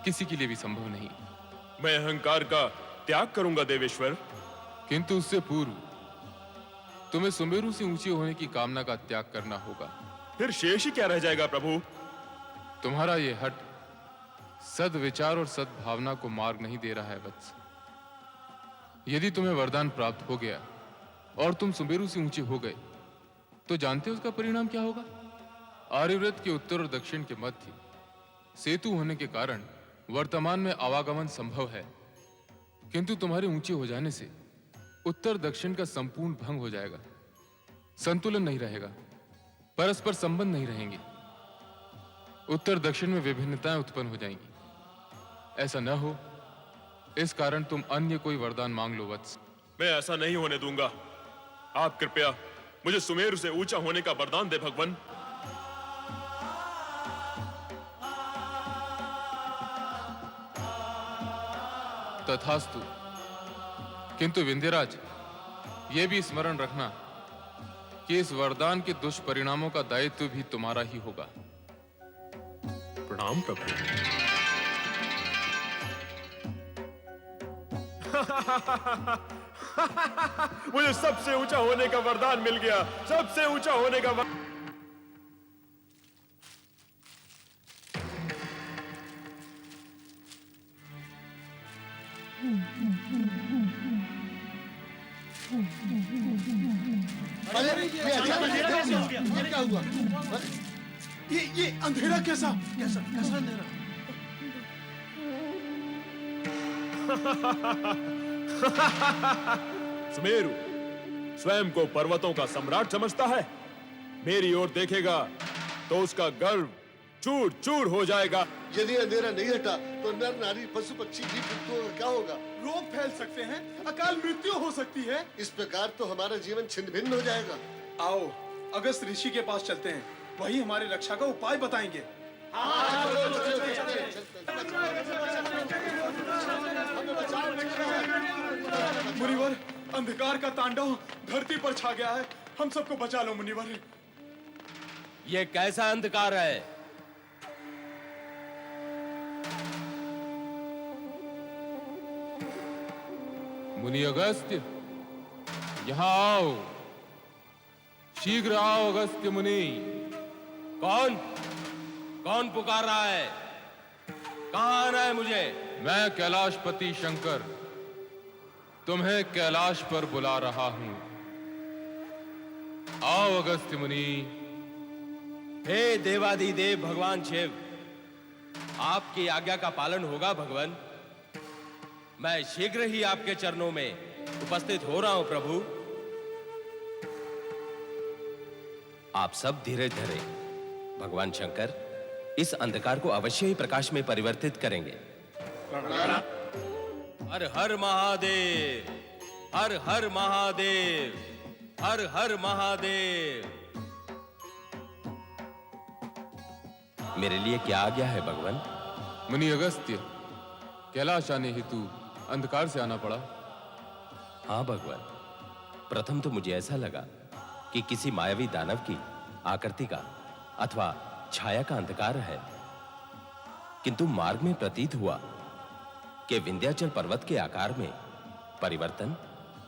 S11: किसी के लिए भी संभव नहीं।
S21: मैं अहंकार का त्याग करूंगा देवेश्वर,
S11: किंतु उससे पूर्व तुम्हें सुमेरु से ऊंचे होने की कामना का त्याग करना होगा।
S21: फिर शेष ही क्या रह जाएगा प्रभु?
S11: तुम्हारा यह हट सद्विचार और सद्भावना को मार्ग नहीं दे रहा है वत्स। यदि तुम्हें वरदान प्राप्त हो गया और तुम सुमेरु से ऊंचे हो गए, तो जानते हो उसका परिणाम क्या होगा? आर्यव्रत के उत्तर और दक्षिण के मध्य सेतु होने के कारण वर्तमान में आवागमन संभव है, किंतु तुम्हारे ऊंचे हो जाने से उत्तर दक्षिण का संपूर्ण भंग हो जाएगा। संतुलन नहीं रहेगा, परस्पर संबंध नहीं रहेंगे, उत्तर दक्षिण में विभिन्नताएं उत्पन्न हो जाएंगी। ऐसा न हो, इस कारण तुम अन्य कोई वरदान मांग लो वत्स।
S21: मैं ऐसा नहीं होने दूंगा। आप कृपया मुझे सुमेरु से ऊंचा होने का वरदान दे भगवान।
S11: तथास्तु। किंतु विंध्यराज, यह भी स्मरण रखना कि इस वरदान के दुष्परिणामों का दायित्व भी तुम्हारा ही होगा।
S21: प्रणाम प्रभु। मुझे सबसे ऊंचा होने का वरदान मिल गया, सबसे ऊंचा होने का
S13: ये क्या हुआ? ये अंधेरा कैसा कैसा अंधेरा?
S21: सुमेरु स्वयं को पर्वतों का सम्राट समझता है। मेरी ओर देखेगा तो उसका गर्व चूर चूर हो जाएगा।
S1: यदि अंधेरा नहीं हटा तो नर नारी पशु पक्षी जीव जंतुओं का क्या होगा?
S13: रोग फैल सकते हैं, अकाल मृत्यु हो सकती है।
S1: इस प्रकार तो हमारा जीवन छिन्न भिन्न हो जाएगा।
S13: आओ अगस्त ऋषि के पास चलते हैं, वही हमारी रक्षा का उपाय बताएंगे। मुनिवर, अंधकार का तांडव धरती पर छा गया है, हम सबको बचा लो मुनिवर।
S3: ये कैसा अंधकार है?
S11: मुनि अगस्त्य, यहां आओ, शीघ्र आओ अगस्त्य मुनि।
S3: कौन कौन पुकार रहा है? कहां आना है मुझे?
S11: मैं कैलाशपति शंकर तुम्हें कैलाश पर बुला रहा हूं। आओ अगस्त्य मुनि।
S3: हे देवाधिदेव भगवान शिव, आपकी आज्ञा का पालन होगा भगवान। मैं शीघ्र ही आपके चरणों में उपस्थित हो रहा हूं प्रभु। आप सब धीरे धीरे। भगवान शंकर इस अंधकार को अवश्य ही प्रकाश में परिवर्तित करेंगे। हर हर महादेव, हर हर हर महादेव, हर हर महादेव। मेरे लिए क्या आ गया है भगवान?
S11: मुनि अगस्त्य, कैलाश आने हेतु अंधकार से आना पड़ा।
S3: हाँ भगवान, प्रथम तो मुझे ऐसा लगा कि किसी मायावी दानव की आकृति का अथवा छाया का अंधकार है, किंतु मार्ग में प्रतीत हुआ कि विंध्याचल पर्वत के आकार में परिवर्तन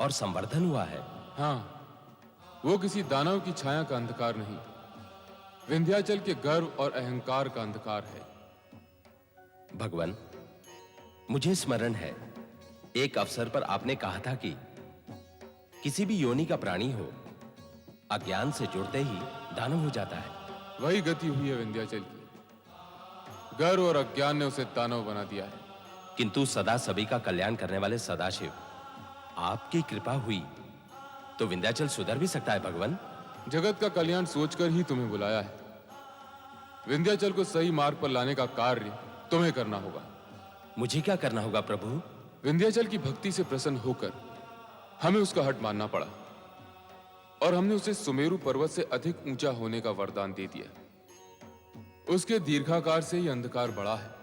S3: और संवर्धन हुआ है।
S11: हाँ, वो किसी दानव की छाया का अंधकार नहीं, विंध्याचल के गर्व और अहंकार का अंधकार है।
S3: भगवान, मुझे स्मरण है एक अवसर पर आपने कहा था कि किसी भी योनि का प्राणी हो, अज्ञान से जुड़ते ही दानव हो जाता है।
S11: वही गति हुई है विंध्याचल की, गर्व और अज्ञान ने उसे दानव बना दिया है।
S3: किंतु सदा सभी का कल्याण करने वाले सदाशिव, आपकी कृपा हुई तो विंध्याचल सुधर भी सकता है भगवान।
S11: जगत का कल्याण सोचकर ही तुम्हें बुलाया है। विंध्याचल को सही मार्ग पर लाने का कार्य तुम्हें करना होगा।
S3: मुझे क्या करना होगा प्रभु?
S11: विंध्याचल की भक्ति से प्रसन्न होकर हमें उसका हट मानना पड़ा और हमने उसे सुमेरु पर्वत से अधिक ऊंचा होने का वरदान दे दिया। उसके दीर्घाकार से ही अंधकार बढ़ा है।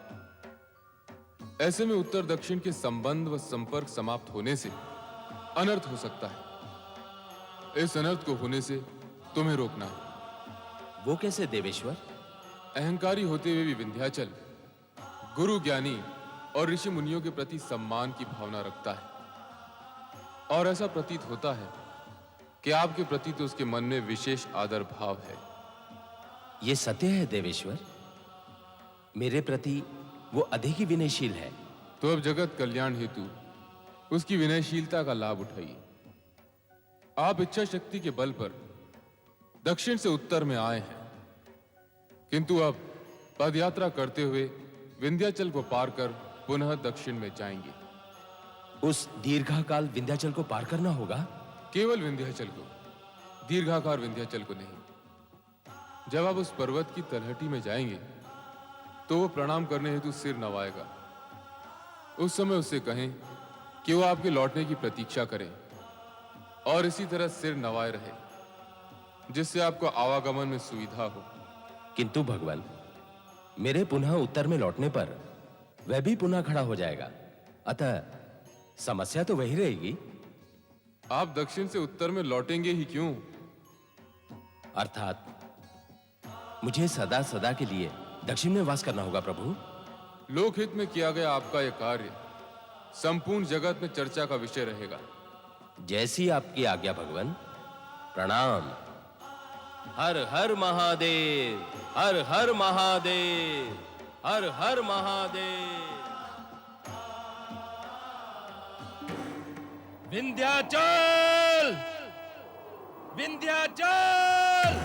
S11: ऐसे में उत्तर दक्षिण के संबंध व संपर्क समाप्त होने से अनर्थ हो सकता है। इस अनर्थ को होने से तुम्हें रोकना है।
S3: वो कैसे देवेश्वर?
S11: अहंकारी होते हुए भी विंध्याचल गुरु, ज्ञानी और ऋषि मुनियों के प्रति सम्मान की भावना रखता है और ऐसा प्रतीत होता है कि आपके प्रति तो उसके मन में विशेष आदर भाव है।
S3: ये सत्य है देवेश्वर, मेरे प्रति वो अधिक ही विनयशील है।
S11: तो अब जगत कल्याण हेतु उसकी विनयशीलता का लाभ उठाइए। आप इच्छा शक्ति के बल पर दक्षिण से उत्तर में आए हैं, किंतु अब पदयात्रा करते हुए विंध्याचल को पार कर पुनः दक्षिण में जाएंगे।
S3: उस दीर्घाकाल विंध्याचल को पार करना होगा?
S11: केवल विंध्याचल को, दीर्घाकार विंध्याचल को नहीं। जब आप उस पर्वत की तलहटी में जाएंगे तो वो प्रणाम करने हेतु सिर नवाएगा। उस समय उससे कहें कि वो आपके लौटने की प्रतीक्षा करे और इसी तरह सिर नवाए रहे, जिससे आपको आवागमन में सुविधा हो।
S3: किंतु भगवान, मेरे पुनः उत्तर में लौटने पर वह भी पुनः खड़ा हो जाएगा, अतः समस्या तो वही रहेगी।
S11: आप दक्षिण से उत्तर में लौटेंगे ही क्यों?
S3: अर्थात मुझे सदा सदा के लिए दक्षिण में वास करना होगा प्रभु।
S11: लोकहित में किया गया आपका यह कार्य संपूर्ण जगत में चर्चा का विषय रहेगा।
S3: जैसी आपकी आज्ञा भगवान। प्रणाम। हर हर महादेव, हर हर महादेव, हर हर महादेव। विंध्याचल, विंध्याचल,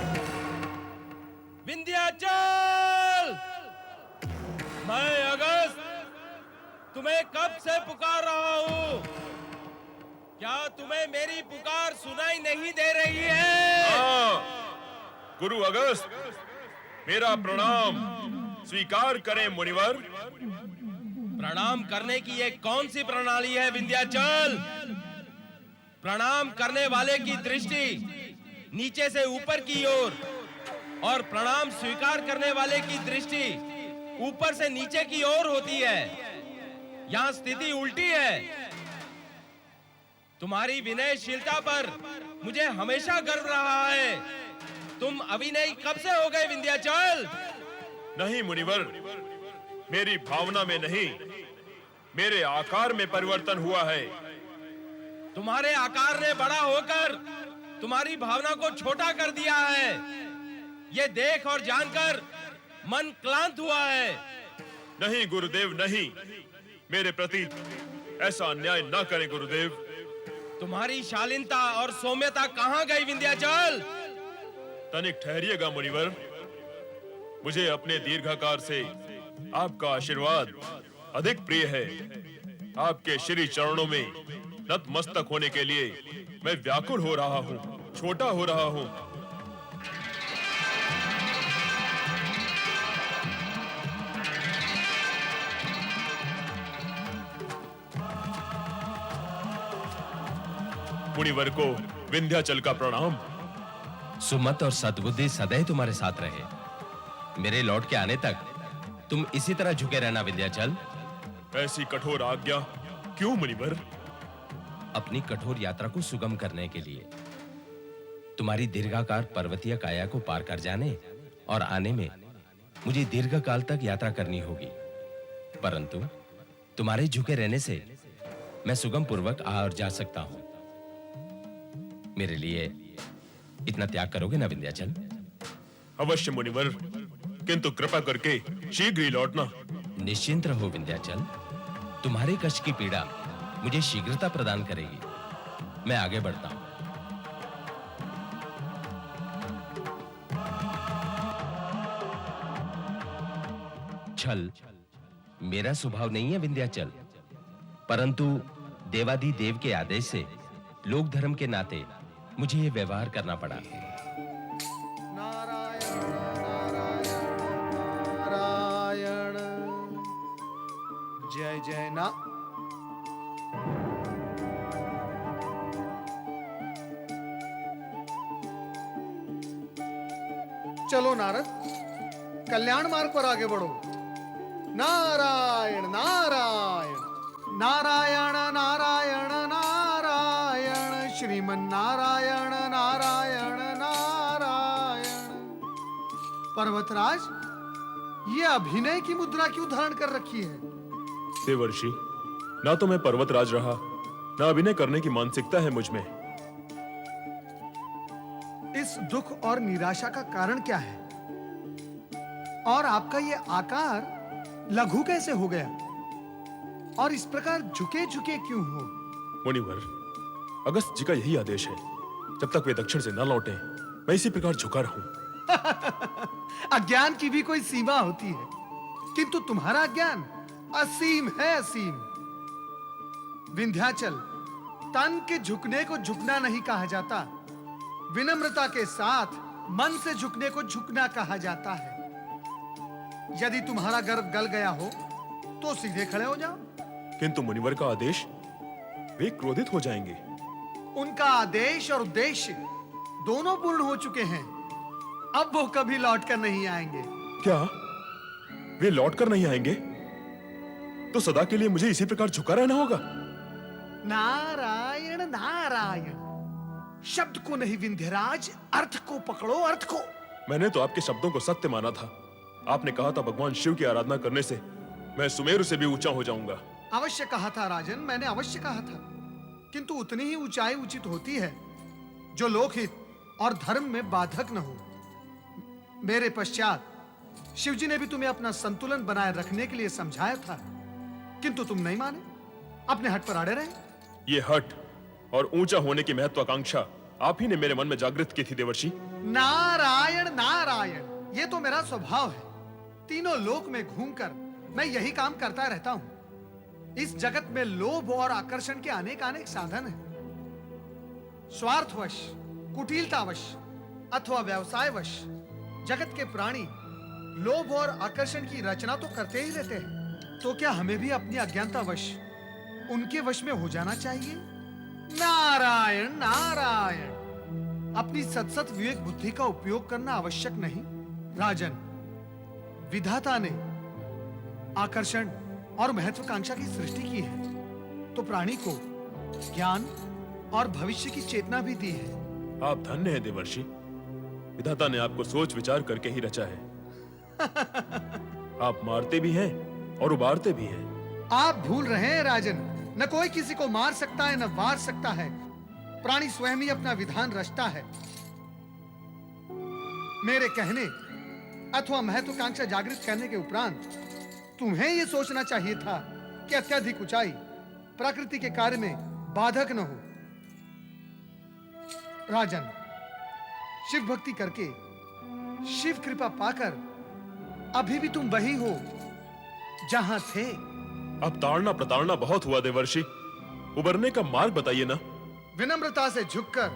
S3: विंध्याचल। मैं अगस्त तुम्हें कब से पुकार रहा हूं, क्या तुम्हें मेरी पुकार सुनाई नहीं दे रही है?
S21: हाँ, गुरु अगस्त, मेरा प्रणाम स्वीकार करें मुनिवर।
S3: प्रणाम करने की ये कौन सी प्रणाली है विंध्याचल? प्रणाम करने वाले की दृष्टि नीचे से ऊपर की ओर और प्रणाम स्वीकार करने वाले की दृष्टि ऊपर से नीचे की ओर होती है। यहां स्थिति उल्टी है। तुम्हारी विनयशीलता पर मुझे हमेशा गर्व रहा है। तुम अभिनय कब से हो गए विंध्याचल?
S21: नहीं मुनिवर, मेरी भावना में नहीं, मेरे आकार में परिवर्तन हुआ है।
S3: तुम्हारे आकार ने बड़ा होकर तुम्हारी भावना को छोटा कर दिया है। ये देख और जानकर मन क्लांत हुआ है।
S21: नहीं गुरुदेव, नहीं, मेरे प्रति ऐसा अन्याय ना करें गुरुदेव।
S3: तुम्हारी शालीनता और सौम्यता कहां गई विंध्याचल?
S21: तनिक ठहरिएगा मुनिवर। मुझे अपने दीर्घाकार से आपका आशीर्वाद अधिक प्रिय है। आपके श्री चरणों में नतमस्तक होने के लिए मैं व्याकुल हो रहा हूं, छोटा हो रहा हूं। मुनिवर को विंध्याचल का प्रणाम।
S5: सुमत और सद्बुद्धि सदैव तुम्हारे साथ रहे। मेरे लौट के आने तक तुम इसी तरह झुके रहना विंध्याचल।
S21: ऐसी कठोर आज्ञा क्यों मुनिवर?
S5: अपनी कठोर यात्रा को सुगम करने के लिए। तुम्हारी दीर्घाकार पर्वतीय काया को पार कर जाने और आने में मुझे दीर्घकाल तक यात्रा करनी होगी, परंतु तुम्हारे झुके रहने से मैं सुगम पूर्वक आ और जा सकता हूं। मेरे लिए इतना त्याग करोगे ना विंध्याचल?
S21: अवश्य मुनिवर, किंतु कृपा करके शीघ्र ही लौटना।
S5: निश्चिंत रहो विंध्याचल, तुम्हारे कष्ट की पीड़ा मुझे शीघ्रता प्रदान करेगी। मैं आगे बढ़ता हूं। छल मेरा स्वभाव नहीं है विंध्याचल, परंतु देवाधिदेव के आदेश से लोक धर्म के नाते मुझे यह व्यवहार करना पड़ा।
S13: नारायण जय जय ना। चलो नारद, कल्याण मार्ग पर आगे बढ़ो। नारायण नारायण नारायण नारायण नारायण श्रीमन नारायण नारायण नारायण। पर्वतराज, ये अभिनय की मुद्रा क्यों धारण कर रखी है?
S21: देवर्षि, ना तो मैं पर्वतराज रहा, ना अभिनय करने की मानसिकता है मुझ में।
S13: इस दुख और निराशा का कारण क्या है? और आपका ये आकार लघु कैसे हो गया? और इस प्रकार झुके झुके क्यों हो?
S21: मुनिवर, अगस्त जी का यही आदेश है, जब तक वे दक्षिण से न लौटे मैं इसी प्रकार झुका रहूं।
S13: अज्ञान की भी कोई सीमा होती है, किंतु तुम्हारा ज्ञान असीम है, असीम। विंध्याचल, तन के झुकने को झुकना नहीं कहा जाता, विनम्रता के साथ मन से झुकने को झुकना कहा जाता है। यदि तुम्हारा गर्व गल गया हो तो सीधे खड़े हो जाओ।
S21: किंतु मुनिवर का आदेश, वे क्रोधित हो जाएंगे।
S13: उनका आदेश और उद्देश्य दोनों पूर्ण हो चुके हैं, अब वो कभी लौटकर नहीं आएंगे।
S21: क्या वे लौटकर नहीं आएंगे? तो सदा के लिए मुझे इसी प्रकार झुका रहना होगा।
S13: नारायण नारायण, शब्द को नहीं विंध्यराज, अर्थ को पकड़ो, अर्थ को।
S21: मैंने तो आपके शब्दों को सत्य माना था। आपने कहा था भगवान शिव की आराधना करने से मैं सुमेरु से भी ऊंचा हो जाऊंगा।
S13: अवश्य कहा था राजन, मैंने अवश्य कहा था, किंतु उतनी ही ऊंचाई उचित होती है जो लोकहित और धर्म में बाधक न हो। मेरे पश्चात शिवजी ने भी तुम्हें अपना संतुलन बनाए रखने के लिए समझाया था, किंतु तुम नहीं माने, अपने हट पर अड़े रहे।
S21: ये हट और ऊंचा होने की महत्वाकांक्षा आप ही ने मेरे मन में जागृत की थी देवर्षि।
S13: नारायण नारायण, ये तो मेरा स्वभाव है। तीनों लोक में घूमकर मैं यही काम करता रहता हूं। इस जगत में लोभ और आकर्षण के अनेक अनेक साधन हैं। स्वार्थवश, कुटिलतावश अथवा व्यवसायवश जगत के प्राणी लोभ और आकर्षण की रचना तो करते ही रहते हैं। तो क्या हमें भी अपनी अज्ञानतावश उनके वश में हो जाना चाहिए? नारायण नारायण, अपनी सतसत विवेक बुद्धि का उपयोग करना आवश्यक नहीं। राजन, विधाता ने आकर्षण और महत्वाकांक्षा की सृष्टि की है, तो प्राणी को ज्ञान और भविष्य की चेतना भी दी है।
S21: आप धन्य हैं देवर्षि, विधाता ने आपको सोच विचार करके ही रचा है। आप मारते भी हैं और उबारते भी हैं।
S13: आप भूल रहे हैं राजन, न कोई किसी को मार सकता है न वार सकता है। प्राणी स्वयं ही अपना विधान रचता है। मेरे कहने अथवा महत्वाकांक्षा जागृत करने के उपरांत तुम्हें यह सोचना चाहिए था कि अत्यधिक ऊंचाई प्रकृति के कार्य में बाधक न हो। राजन, शिव भक्ति करके शिव कृपा पाकर अभी भी तुम वही हो जहां थे।
S21: अब ताड़ना प्रताड़ना बहुत हुआ देवर्षि, उबरने का मार्ग बताइए ना।
S13: विनम्रता से झुककर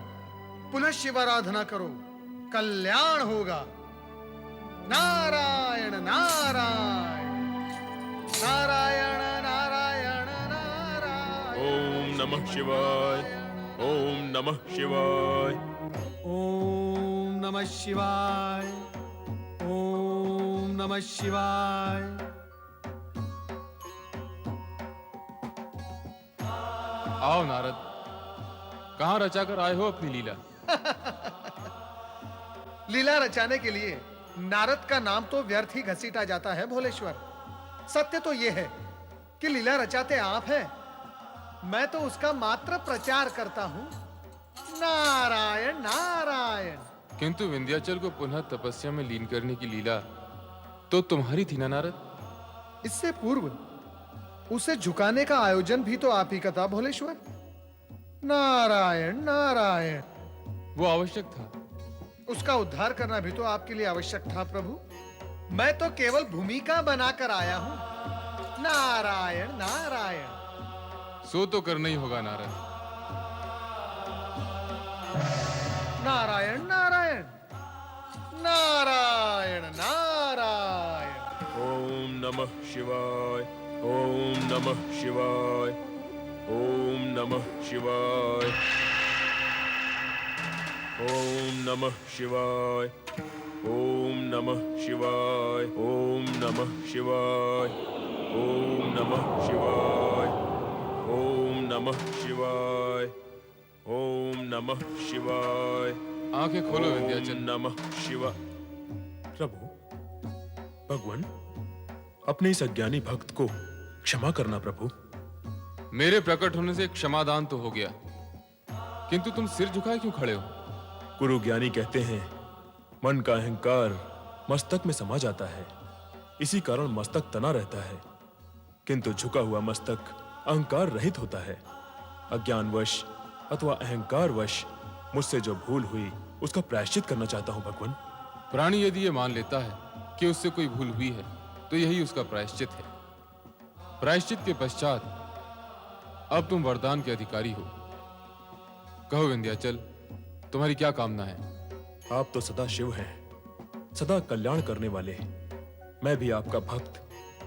S13: पुनः शिवाराधना करो, कल्याण होगा। नारायण नारायण नारायण नारायण नारायण।
S21: ओम नमः शिवाय, ओम नमः शिवाय।
S13: ओम नमः शिवाय। ओम नमः शिवाय।
S11: आओ नारद, कहां रचाकर आए हो अपनी लीला?
S13: लीला रचाने के लिए नारद का नाम तो व्यर्थ ही घसीटा जाता है भोलेश्वर। सत्य तो यह है कि लीला रचाते आप हैं, मैं तो उसका मात्र प्रचार करता हूं। नारायण नारायण।
S11: किंतु विंध्याचल को पुनः तपस्या में लीन करने की लीला तो तुम्हारी थी ना नारद?
S13: इससे पूर्व उसे झुकाने का आयोजन भी तो आप ही का था भोलेश्वर। नारायण नारायण।
S11: वो आवश्यक था।
S13: उसका उद्धार करना भी तो आपके लिए आवश्यक था प्रभु। मैं तो केवल भूमिका बनाकर आया हूं। नारायण नारायण।
S11: सो तो करना ही होगा नारद।
S13: नारायण नारायण। नारायण नारायण।
S21: ओम नमः शिवाय। ओम नमः शिवाय। ओम नमः शिवाय। ओम नमः शिवाय। ओम नमः शिवाय। ओम नमः शिवाय। ओम नमः शिवाय। ओम नमः शिवाय। ओम नमः शिवाय।
S11: आंखें खोलो विंध्याचल।
S21: नमः शिवाय। प्रभु, भगवान, अपने इस अज्ञानी भक्त को क्षमा करना प्रभु।
S11: मेरे प्रकट होने से क्षमादान तो हो गया, किंतु तुम सिर झुकाए क्यों खड़े हो?
S21: गुरु ज्ञानी कहते हैं मन का अहंकार मस्तक में समा जाता है, इसी कारण मस्तक तना रहता है, किंतु झुका हुआ मस्तक अहंकार रहित होता है। अज्ञानवश अथवा अहंकारवश मुझसे जो भूल हुई उसका प्रायश्चित करना चाहता हूं भगवान।
S11: प्राणी यदि ये मान लेता है कि उससे कोई भूल हुई है तो यही उसका प्रायश्चित है। प्रायश्चित के पश्चात अब तुम वरदान के अधिकारी हो। कहो विंध्याचल, तुम्हारी क्या कामना है?
S21: आप तो सदा शिव हैं, सदा कल्याण करने वाले। मैं भी आपका भक्त,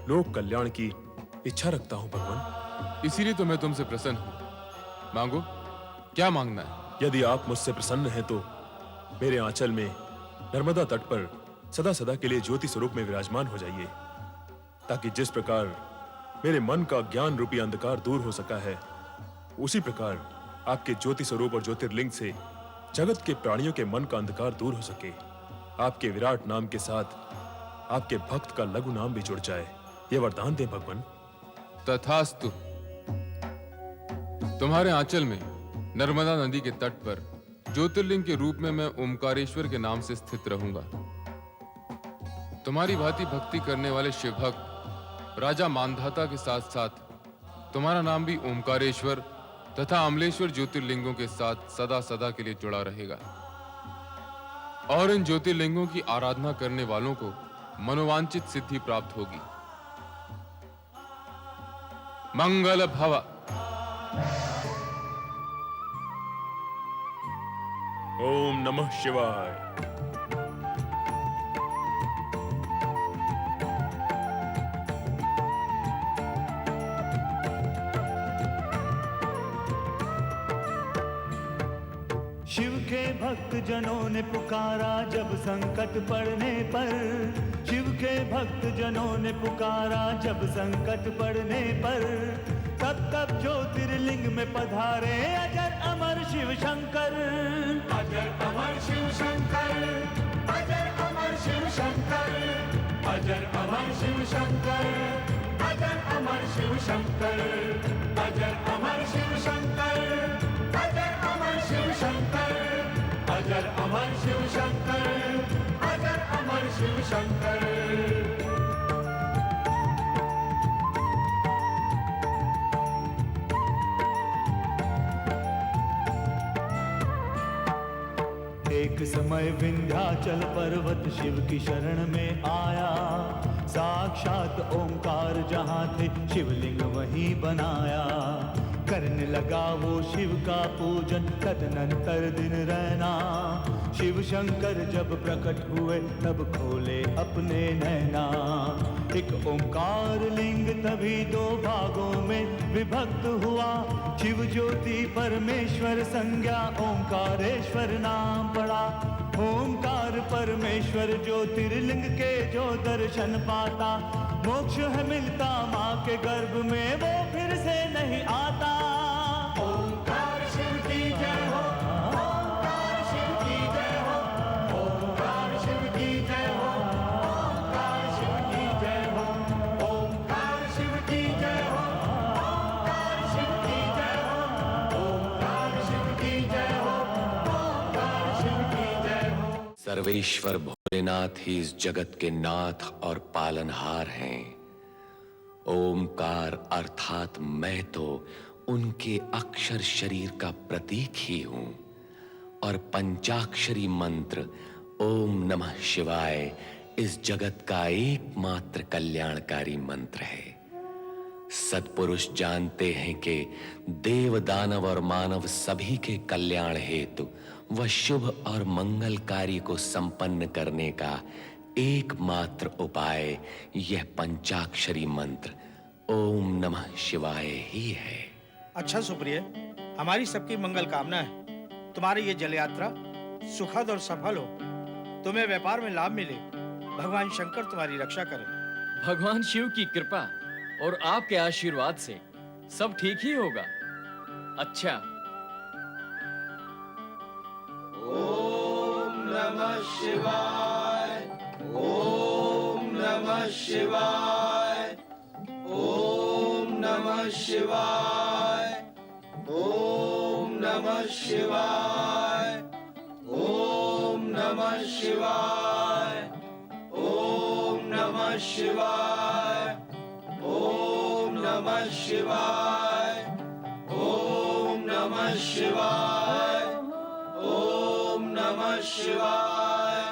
S21: लोक कल्याण की इच्छा रखता हूं भगवान।
S11: इसीलिए तो मैं तुमसे प्रसन्न हूं। मांगो, क्या मांगना है?
S21: यदि आप मुझसे प्रसन्न हैं तो मेरे आंचल में नर्मदा तट पर सदा सदा के लिए ज्योति स्वरूप में विराजमान हो जाइए, ताकि जिस प्रकार मेरे मन का ज्ञान रूपी अंधकार दूर हो सका है, उसी प्रकार आपके ज्योति स्वरूप और ज्योतिर्लिंग से जगत के प्राणियों के मन का अंधकार दूर हो सके। आपके विराट नाम के साथ आपके भक्त का लघु नाम भी जुड़ जाए, ये वरदान दें भगवान।
S11: तथास्तु। तुम्हारे आंचल में नर्मदा नदी के तट पर ज्योतिर्लिंग के रूप में मैं ओमकारेश्वर के नाम से स्थित रहूंगा। तुम्हारी भांति भक्ति करने वाले शिव भक्त राजा मानधाता के साथ साथ तुम्हारा नाम भी ओमकारेश्वर तथा अमलेश्वर ज्योतिर्लिंगों के साथ सदा सदा के लिए जुड़ा रहेगा। और इन ज्योतिर्लिंगों की आराधना करने वालों को मनोवांछित सिद्धि प्राप्त होगी। मंगल भव।
S21: ओम नमः शिवाय।
S23: शिव के भक्त जनों ने पुकारा जब संकट पड़ने पर, शिव के भक्त जनों ने पुकारा जब संकट पड़ने पर, तब तब ज्योतिर्लिंग में पधारे अजर अमर शिव शंकर। अजर अमर शिव शंकर। अजर अमर शिव शंकर। अजर अमर शिव शंकर। अजर अमर शिव शंकर। अजर अमर शिव शंकर। अजर अमर शिव शंकर। अजर अमर शिव शंकर। अजर अमर शिव शंकर। एक समय विंध्याचल पर्वत शिव की शरण में आया, साक्षात ओंकार जहाँ थे शिवलिंग वहीं बनाया। करने लगा वो शिव का पूजन तदनंतर दिन रहना। शिव शंकर जब प्रकट हुए तब खोले अपने नैना। एक ओंकार लिंग तभी दो भागों में विभक्त हुआ। शिव ज्योति परमेश्वर संज्ञा ओंकारेश्वर नाम पड़ा। ओंकार परमेश्वर ज्योतिर्लिंग के जो दर्शन पाता, मोक्ष है मिलता माँ के गर्भ में वो फिर से नहीं आता। ओंकार शिव की जय हो, ओंकार शिव की जय हो, ओंकार शिव की जय हो, ओंकार शिव की जय हो, ओंकार शिव की जय हो, ओंकार शिव की जय हो, ओंकार शिव की जय हो, ओंकार शिव की जय हो।
S5: सर्वेश्वर भोलेनाथ ही इस जगत के नाथ और पालनहार हैं। ओमकार अर्थात मैं तो उनके अक्षर शरीर का प्रतीक ही हूं और पंचाक्षरी मंत्र ओम नमः शिवाय इस जगत का एकमात्र कल्याणकारी मंत्र है। सत्पुरुष जानते हैं कि देव दानव और मानव सभी के कल्याण हेतु व शुभ और मंगल कार्य को संपन्न करने का एकमात्र उपाय यह पंचाक्षरी मंत्र ओम नमः शिवाय ही है।
S2: अच्छा सुप्रिय, हमारी सबकी मंगल कामना है तुम्हारी ये जल यात्रा सुखद और सफल हो, तुम्हें व्यापार में लाभ मिले, भगवान शंकर तुम्हारी रक्षा करें।
S6: भगवान शिव की कृपा और आपके आशीर्वाद से सब ठीक ही होगा। अच्छा,
S10: ओम नमः शिवाय, ओम नमः शिवाय, ओम नमः शिवाय, ओम नमः शिवाय, ओम नमः शिवाय, ओम नमः शिवाय, ओम नमः शिवाय, ओम नमः शिवाय, ओम नमः शिवाय,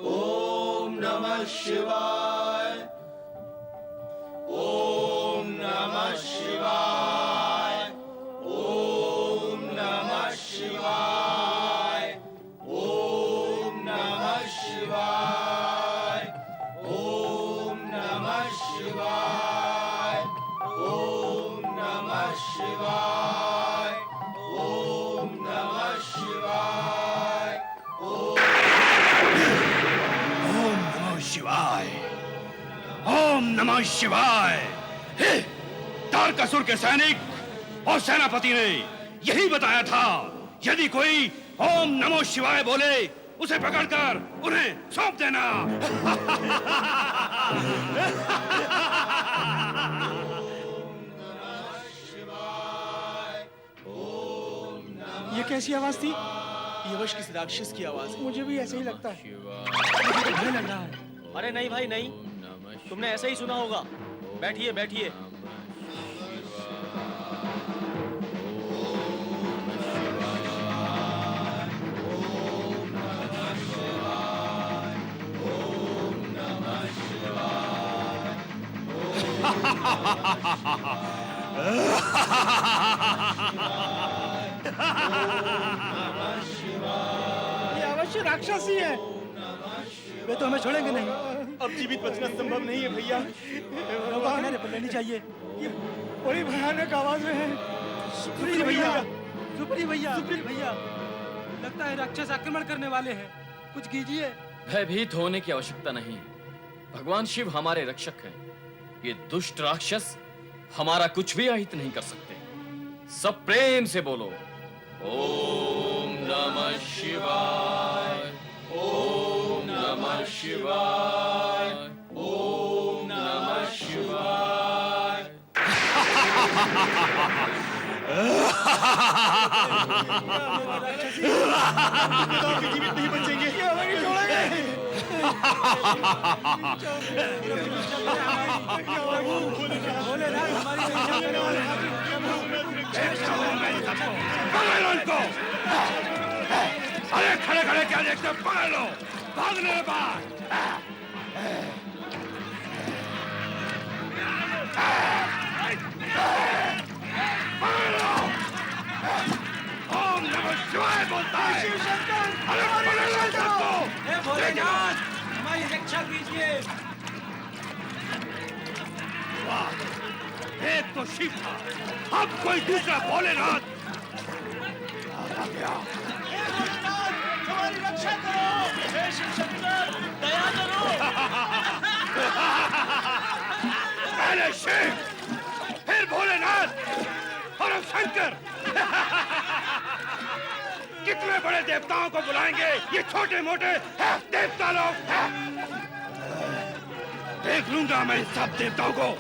S10: ओम नमः शिवाय, ओम नमः शिवाय, ओम नमः शिवाय, ओम नमः शिवाय, ओम नमः शिवाय, ओम नमः शिवाय, ओम नमः शिवाय,
S24: ओम नमः शिवाय। हे तारकासुर के सैनिक और सेनापति ने यही बताया था, यदि कोई ओम नमः शिवाय बोले उसे पकड़कर उन्हें सौंप देना।
S2: ये कैसी आवाज थी?
S7: ये वश किसी राक्षस की आवाज है।
S2: मुझे भी ऐसे ही लगता है। मुझे भय लग रहा है।
S6: अरे नहीं भाई नहीं, तुमने ऐसा ही सुना होगा। बैठिए बैठिए।
S2: ये अवश्य राक्षस ही है। वे तो हमें छोड़ेंगे नहीं।
S7: अब जीवित बचना संभव नहीं है भैया।
S2: किनारे पर लेनी चाहिए। ये बड़ी भयानक आवाज में है। सुप्री भैया, सुप्री भैया, सुप्री भैया, लगता है राक्षस आक्रमण करने वाले हैं। कुछ कीजिए।
S6: भयभीत होने की आवश्यकता नहीं। भगवान शिव हमारे रक्षक हैं। ये दुष्ट राक्षस हमारा कुछ भी अहित नहीं कर सकते। सब प्रेम से बोलो ओम नमः शिवाय, ओम नमः शिवाय, ओम नमः शिवाय।
S24: जीवित नहीं बचेंगे। पकड़ो इनको। अरे खड़े खड़े क्या देखते हो? पकड़ लो, भागने के बाद। ओम नमः शिवाय बोलता है।
S2: शिव शंकर,
S24: अरे पकड़ो सबको।
S2: हे भोलेनाथ, हमारी रक्षा कीजिए।
S24: वाह, एक तो शिव था, अब कोई दूसरा भोलेनाथ आ गया।
S2: हमारी रक्षा करो। हे शिव शंकर, दया करो।
S24: पहले शिव, फिर भोलेनाथ और अब शंकर। कितने बड़े देवताओं को बुलाएंगे ये छोटे मोटे देवता लोग। देख लूंगा मैं इन सब देवताओं को।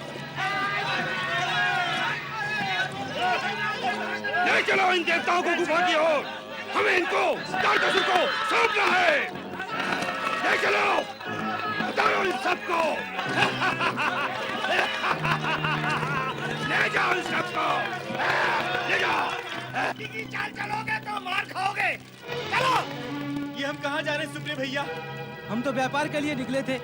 S24: ले चलो इन देवताओं को गुफा की ओर। हमें इनको तारकासुर को सौंपना है। ले चलो, उतारो इन सबको। ले जाओ इन सबको, ले जाओ। की चाल चलोगे तो मार खाओगे। चलो।
S2: ये हम कहाँ जा रहे हैं सुप्रिय भैया? हम तो व्यापार के लिए निकले थे।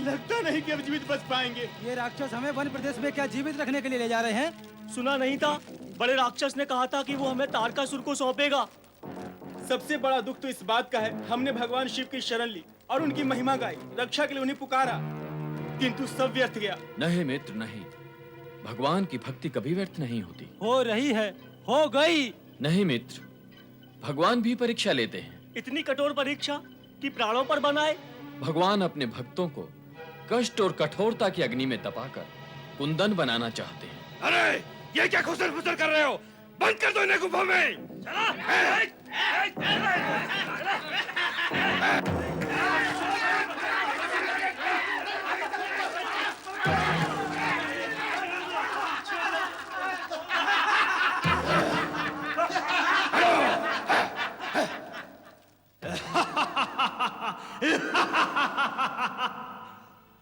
S17: लगता नहीं कि अब जीवित बच पाएंगे।
S2: ये राक्षस हमें वन प्रदेश में क्या जीवित रखने के लिए ले जा रहे हैं?
S17: सुना नहीं था, बड़े राक्षस ने कहा था कि वो हमें तारकासुर को सौंपेगा। सबसे बड़ा दुख तो इस बात का है, हमने भगवान शिव की शरण ली और उनकी महिमा गाई, रक्षा के लिए उन्हें पुकारा, किंतु सब व्यर्थ गया।
S6: नहीं मित्र नहीं, भगवान की भक्ति कभी व्यर्थ नहीं होती।
S2: हो रही है, हो गई।
S6: नहीं मित्र, भगवान भी परीक्षा लेते हैं।
S17: इतनी कठोर परीक्षा कि प्राणों पर बनाए।
S6: भगवान अपने भक्तों को कष्ट और कठोरता की अग्नि में तपाकर कुंदन बनाना चाहते हैं।
S24: अरे ये क्या खुसर फुसर कर रहे हो? बंद कर दो इन्हें गुफा में।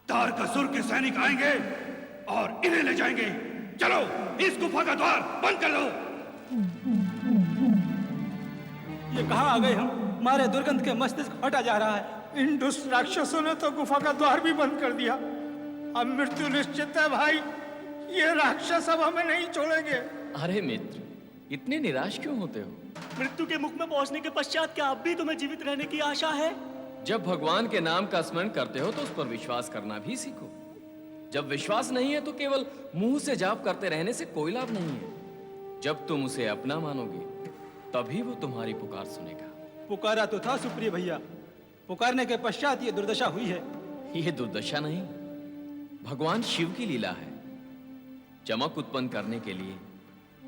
S24: तारकासुर के सैनिक आएंगे और इन्हें ले जाएंगे। चलो इस गुफा का द्वार बंद कर लो।
S2: ये कहाँ आ गए हम? हमारे दुर्गंध के मस्तिष्क फटा जा रहा है। इन दुष्ट राक्षसों ने तो गुफा का द्वार भी बंद कर दिया। अब मृत्यु निश्चित है भाई। ये राक्षस अब हमें नहीं छोड़ेंगे।
S6: अरे मित्र, इतने निराश क्यों होते हो?
S17: मृत्यु के मुख में पहुंचने के पश्चात क्या अब भी तुम्हें जीवित रहने की आशा है?
S6: जब भगवान के नाम का स्मरण करते हो तो उस पर विश्वास करना भी सीखो। जब विश्वास नहीं है तो केवल मुंह से जाप करते रहने से कोई लाभ नहीं है। जब तुम उसे अपना मानोगे तभी वो तुम्हारी पुकार सुनेगा।
S2: पुकारा तो था सुप्रिय भैया, पुकारने के पश्चात ये दुर्दशा हुई है।
S6: ये दुर्दशा नहीं, भगवान शिव की लीला है। चमक उत्पन्न करने के लिए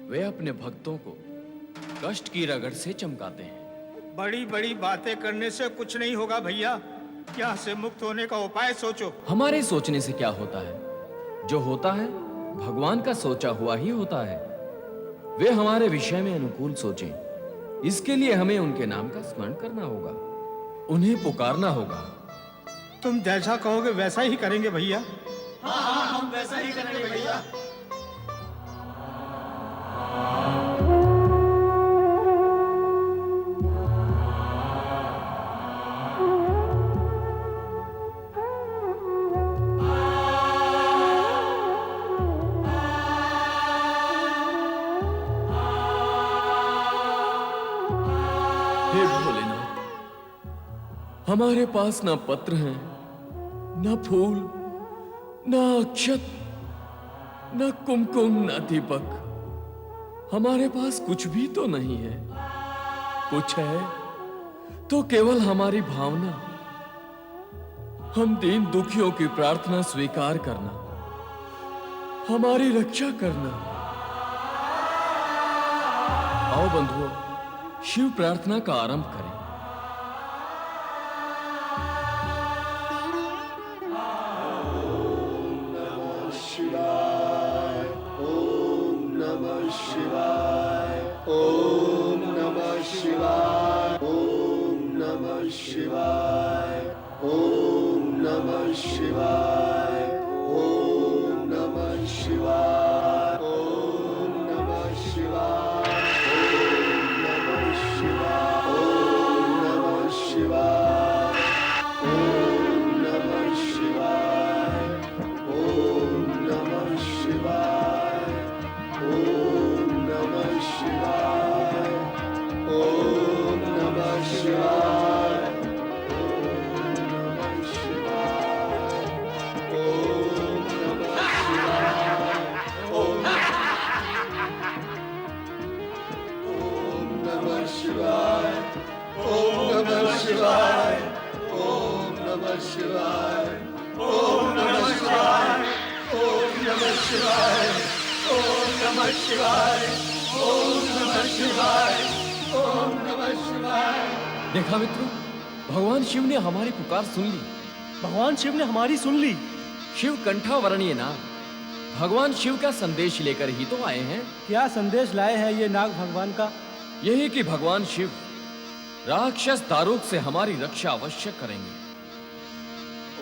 S6: वे अपने भक्तों को कष्ट की रगड़ से चमकाते हैं।
S2: बड़ी बड़ी बातें करने से कुछ नहीं होगा भैया। यहाँ से मुक्त होने का उपाय सोचो।
S6: हमारे सोचने से क्या होता है? जो होता है भगवान का सोचा हुआ ही होता है। वे हमारे विषय में अनुकूल सोचें, इसके लिए हमें उनके नाम का स्मरण करना होगा, उन्हें पुकारना होगा।
S2: तुम जैसा कहोगे वैसा ही करेंगे भैया।
S17: हाँ हाँ, हम वैसा ही करेंगे भैया।
S6: हे भोलेनाथ, हमारे पास ना पत्र हैं, ना फूल, ना अक्षत, ना कुमकुम, ना दीपक। हमारे पास कुछ भी तो नहीं है। कुछ है तो केवल हमारी भावना। हम दीन दुखियों की प्रार्थना स्वीकार करना, हमारी रक्षा करना। आओ बंधुओं, शिव प्रार्थना का आरंभ करें।
S1: शिवाय ओम नमः शिवाय ओम नमः शिवाय ओम नमः शिवाय ओम नमः शिवाय ओम नमः शिवाय।
S6: देखा मित्रों, भगवान शिव ने हमारी पुकार सुन ली।
S17: भगवान शिव ने हमारी सुन ली।
S6: शिव कंठावरणीय नाग भगवान शिव का संदेश लेकर ही तो आए हैं।
S2: क्या संदेश लाए हैं ये नाग भगवान का?
S6: यही कि भगवान शिव राक्षस दारुक से हमारी रक्षा अवश्य करेंगे।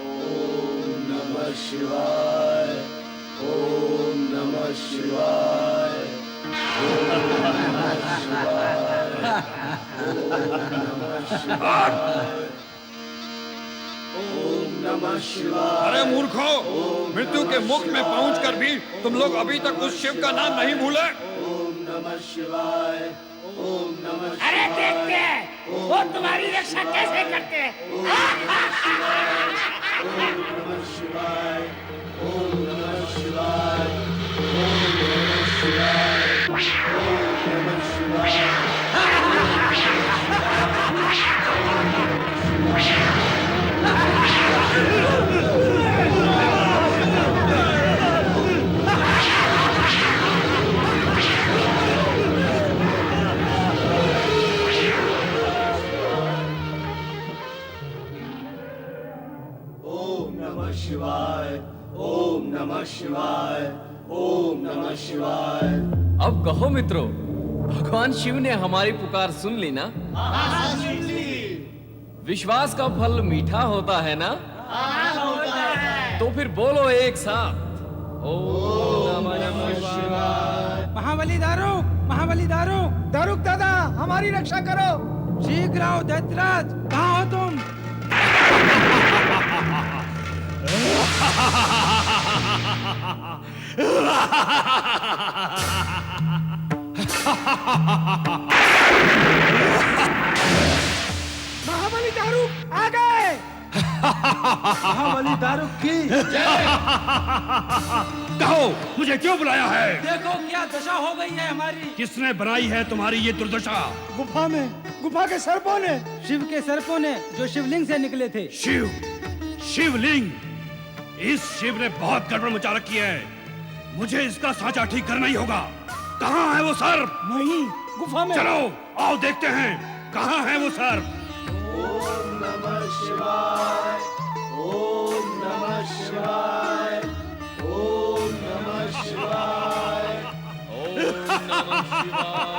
S1: ओम नमः शिवाय ओम नमः शिवाय ओम नमः शिवाय ओम नमः शिवाय।
S24: अरे मूर्खो, मृत्यु के मुख में पहुंचकर भी तुम लोग अभी तक उस शिव का नाम नहीं भूले।
S1: ओम नमः शिवाय ओम नमः।
S4: अरे देखते हैं वो तुम्हारी रक्षा कैसे करते हैं।
S1: ओम नमः शिवाय ओम नमः शिवाय ओम नमः शिवाय ओम नमः शिवाय। शिवाय ओम नमः शिवाय ओम नमः शिवाय।
S6: अब कहो मित्रों, भगवान शिव ने हमारी पुकार सुन ली ना? विश्वास का फल मीठा होता है ना? तो फिर बोलो एक साथ, ओम नमः शिवाय।
S4: महाबली दारुक, महाबली दारुक, दारुक दादा हमारी रक्षा करो। शीघ्र आओ दैत्यराज, कहाँ हो तुम? महाबली दारुक आ गए।
S2: महाबली दारुक की
S24: कहो, मुझे क्यों बुलाया है?
S4: देखो क्या दशा हो गई है हमारी।
S24: किसने बनाई है तुम्हारी ये दुर्दशा?
S4: गुफा में, गुफा के सर्पों ने, शिव के सर्पों ने, जो शिवलिंग से निकले थे।
S24: शिव, शिवलिंग। इस शिव ने बहुत गड़बड़ मचा रखी है। मुझे इसका साँचा ठीक करना ही होगा। कहाँ है वो सर्प?
S4: वहीं गुफा में।
S24: चलो आओ देखते हैं, कहाँ है वो सर्प?
S1: ओम नमः शिवाय ओम नमः शिवाय ओम नमः शिवाय
S6: ओम नमः शिवाय।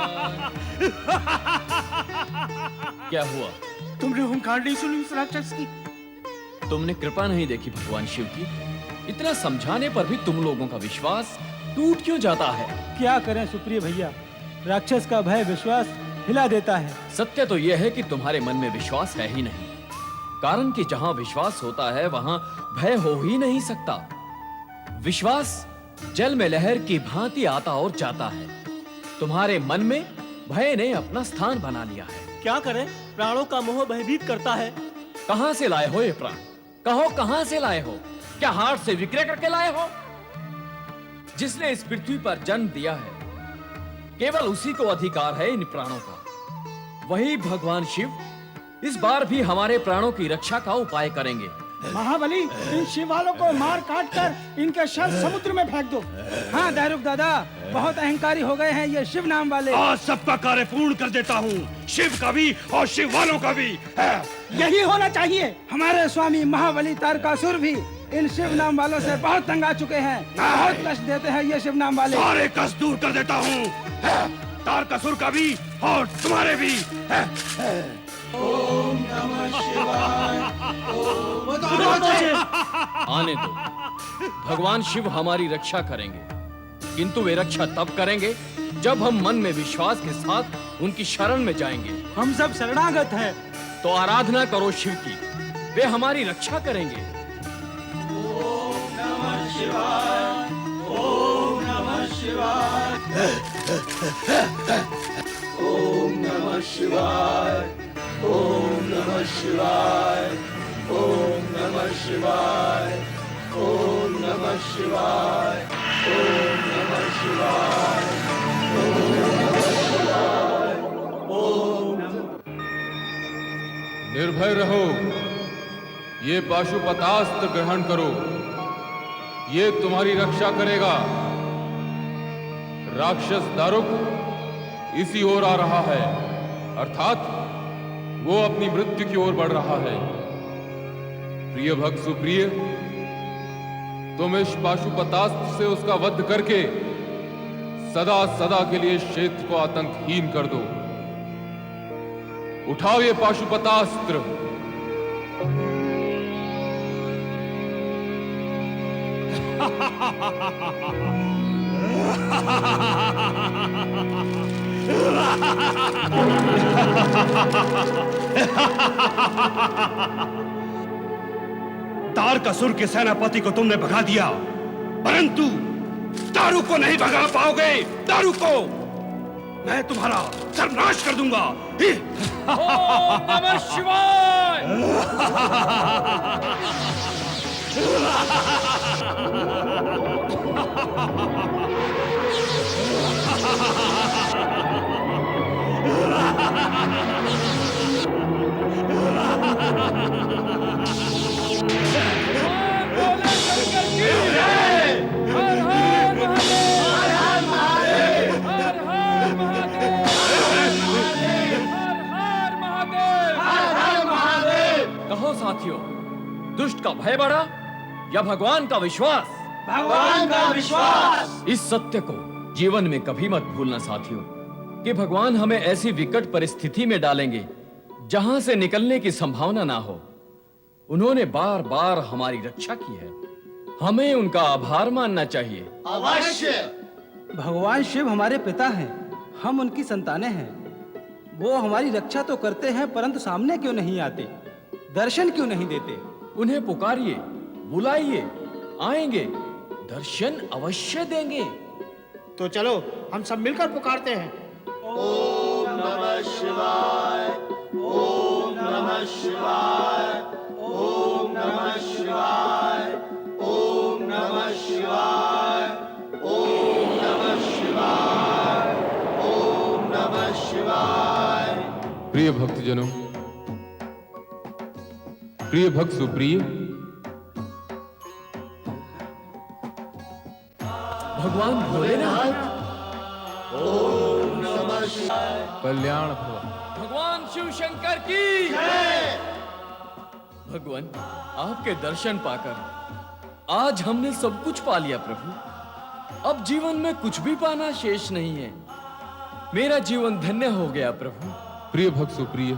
S6: क्या हुआ?
S4: तुमने हुंकार नहीं सुनी उस राक्षस की?
S6: तुमने कृपा नहीं देखी भगवान शिव की? इतना समझाने पर भी तुम लोगों का विश्वास टूट क्यों जाता है?
S2: क्या करें सुप्रिय भैया, राक्षस का भय विश्वास हिला देता है।
S6: सत्य तो यह है कि तुम्हारे मन में विश्वास है ही नहीं, कारण कि जहां विश्वास होता है वहां भय हो ही नहीं सकता। विश्वास जल में लहर की भांति आता और जाता है। तुम्हारे मन में भय ने अपना स्थान बना लिया है।
S17: क्या करें, प्राणों का मोह भयभीत करता है।
S6: कहां से लाए हो ये प्राण? कहो कहां से लाए हो? क्या हाथ से विक्रय करके लाए हो? जिसने इस पृथ्वी पर जन्म दिया है, केवल उसी को अधिकार है इन प्राणों का। वही भगवान शिव इस बार भी हमारे प्राणों की रक्षा का उपाय करेंगे।
S4: महाबली, इन शिव वालों को मार काट कर इनके शव समुद्र में फेंक दो। हाँ दारुक दादा, बहुत अहंकारी हो गए हैं ये शिव नाम वाले।
S24: आज सबका कार्य पूर्ण कर देता हूँ, शिव का भी और शिव वालों का भी।
S4: यही होना चाहिए। हमारे स्वामी महाबली तारकासुर भी इन शिव नाम वालों से बहुत तंग आ चुके हैं। बहुत कष्ट देते हैं ये शिव नाम वाले।
S24: सारे कष्ट दूर कर देता हूँ, तारकासुर का भी और तुम्हारे भी।
S1: ओम नमः शिवाय
S6: आने दो, भगवान शिव हमारी रक्षा करेंगे, किंतु वे रक्षा तब करेंगे जब हम मन में विश्वास के साथ उनकी शरण में जाएंगे।
S2: हम सब शरणागत हैं।
S6: तो आराधना करो शिव की, वे हमारी रक्षा करेंगे।
S1: ओम नमः शिवाय ओम नमः शिवाय ओम नमः शिवाय ओम नमः शिवाय ओम नमः शिवाय ओम नमः शिवाय ओम नमः शिवाय ओम नमः शिवाय ओम।
S11: निर्भय रहो, ये पाशुपतास्त्र ग्रहण करो, ये तुम्हारी रक्षा करेगा। राक्षस दारुक इसी ओर आ रहा है, अर्थात वो अपनी मृत्यु की ओर बढ़ रहा है। प्रिय भक्त सुप्रिय, तुम इस पाशुपतास्त्र से उसका वध करके सदा सदा के लिए इस क्षेत्र को आतंकहीन कर दो। उठाओ ये पाशुपतास्त्र।
S24: तारकासुर के सेनापति को तुमने भगा दिया, परंतु दारू को नहीं भगा पाओगे। दारू को मैं तुम्हारा सर्वनाश कर दूंगा।
S6: ओम नमः शिवाय। कहो साथियों, दुष्ट का भय बढ़ा या भगवान का विश्वास?
S4: भगवान का विश्वास।
S6: इस सत्य को जीवन में कभी मत भूलना साथियों, कि भगवान हमें ऐसी विकट परिस्थिति में डालेंगे जहां से निकलने की संभावना ना हो। उन्होंने बार बार हमारी रक्षा की है, हमें उनका आभार मानना चाहिए।
S4: अवश्य।
S2: भगवान शिव हमारे पिता हैं, हम उनकी संतानें हैं। वो हमारी रक्षा तो करते हैं, परंतु सामने क्यों नहीं आते, दर्शन क्यों नहीं देते?
S6: उन्हें पुकारिए, बुलाइए, आएंगे, दर्शन अवश्य देंगे।
S2: तो चलो हम सब मिलकर पुकारते हैं।
S4: ओम नमः शिवाय, ओम नमः शिवाय, ओम नमः शिवाय, ओम नमः शिवाय, ओम नमः शिवाय, ओम नमः शिवाय।
S11: प्रिय भक्तजनों, प्रिय भक्त सुप्रिय,
S6: भगवान भोलेनाथ,
S4: ओम नमः शिवाय,
S11: कल्याण भव।
S6: भगवान शिव शंकर की जय। भगवान, आपके दर्शन पाकर आज हमने सब कुछ पा लिया प्रभु। अब जीवन में कुछ भी पाना शेष नहीं है। मेरा जीवन धन्य हो गया प्रभु।
S11: प्रिय भक्त सुप्रिय,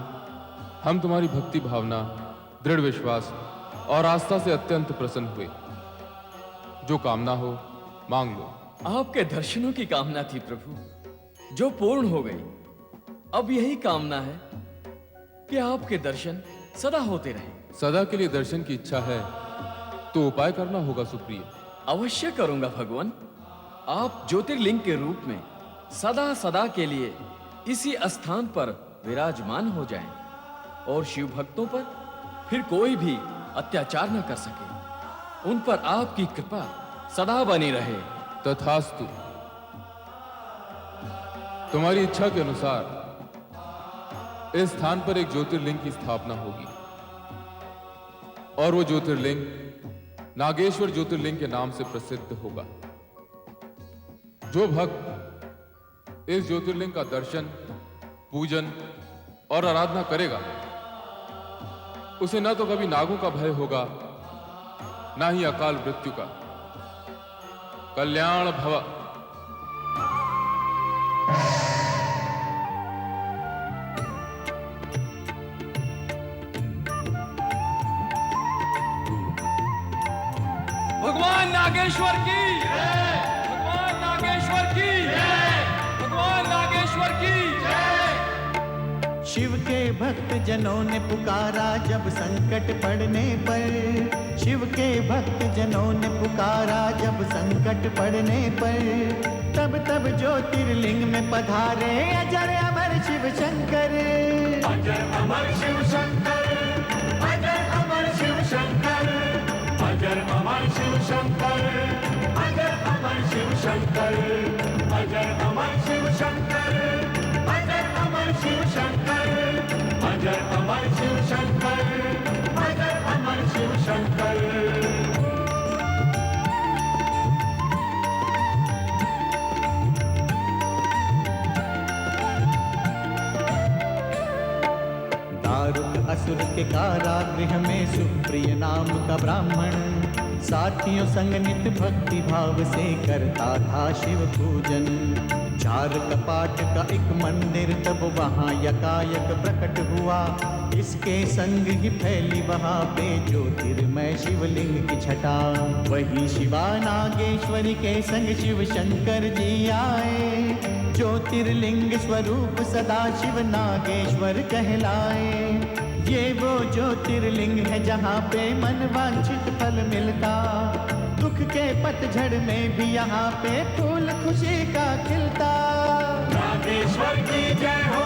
S11: हम तुम्हारी भक्ति भावना, दृढ़ विश्वास और आस्था से अत्यंत प्रसन्न हुए। जो कामना हो मांग लो।
S6: आपके दर्शनों की कामना थी प्रभु, जो पूर्ण हो गई। अब यही कामना है कि आपके दर्शन सदा होते रहे।
S11: सदा के लिए दर्शन की इच्छा है तो उपाय करना होगा सुप्रिय।
S6: अवश्य करूंगा भगवान। आप ज्योतिर्लिंग के रूप में सदा सदा के लिए इसी स्थान पर विराजमान हो जाएं और शिव भक्तों पर फिर कोई भी अत्याचार न कर सके। उन पर आपकी कृपा सदा बनी रहे।
S11: तथास्तु। तुम्हारी इच्छा के अनुसार इस स्थान पर एक ज्योतिर्लिंग की स्थापना होगी और वो ज्योतिर्लिंग नागेश्वर ज्योतिर्लिंग के नाम से प्रसिद्ध होगा। जो भक्त इस ज्योतिर्लिंग का दर्शन, पूजन और आराधना करेगा, उसे न तो कभी नागों का भय होगा, ना ही अकाल मृत्यु का। कल्याण भव।
S6: भगवान नागेश्वर की जय। भगवान नागेश्वर की जय। भगवान नागेश्वर की जय।
S23: शिव के भक्त जनों ने पुकारा जब संकट पड़ने पर। शिव के भक्त जनों ने पुकारा जब संकट पड़ने पर। तब तब ज्योतिर्लिंग में पधारे अजर अमर शिव शंकर। अजर अमर शिव शंकर, अजर अमर शिव शंकर, अजर अमर शिव शंकर, अजर अमर शिव शंकर, अजर अमर शिव शंकर, अजर अमर शिव शंकर, अजर अमर शिव शंकर, अजर अमर शिव दारुक असुर के कारागृह में सुप्रिय नाम का ब्राह्मण साथियों संग नित भक्ति भाव से करता था शिव पूजन। 4 कपाट का एक मंदिर तब वहाँ यकायक प्रकट हुआ, इसके संग ही फैली वहाँ पे ज्योतिर्मय शिवलिंग की छटा। वही शिवा नागेश्वरी के संग शिव शंकर जी आए, ज्योतिर्लिंग स्वरूप सदा शिव नागेश्वर कहलाए। ये वो ज्योतिर्लिंग है जहाँ पे मन वांछित फल मिलता, दुख के पतझड़ में भी यहाँ पे फूल खुशी का खिलता। नागेश्वर की जय हो।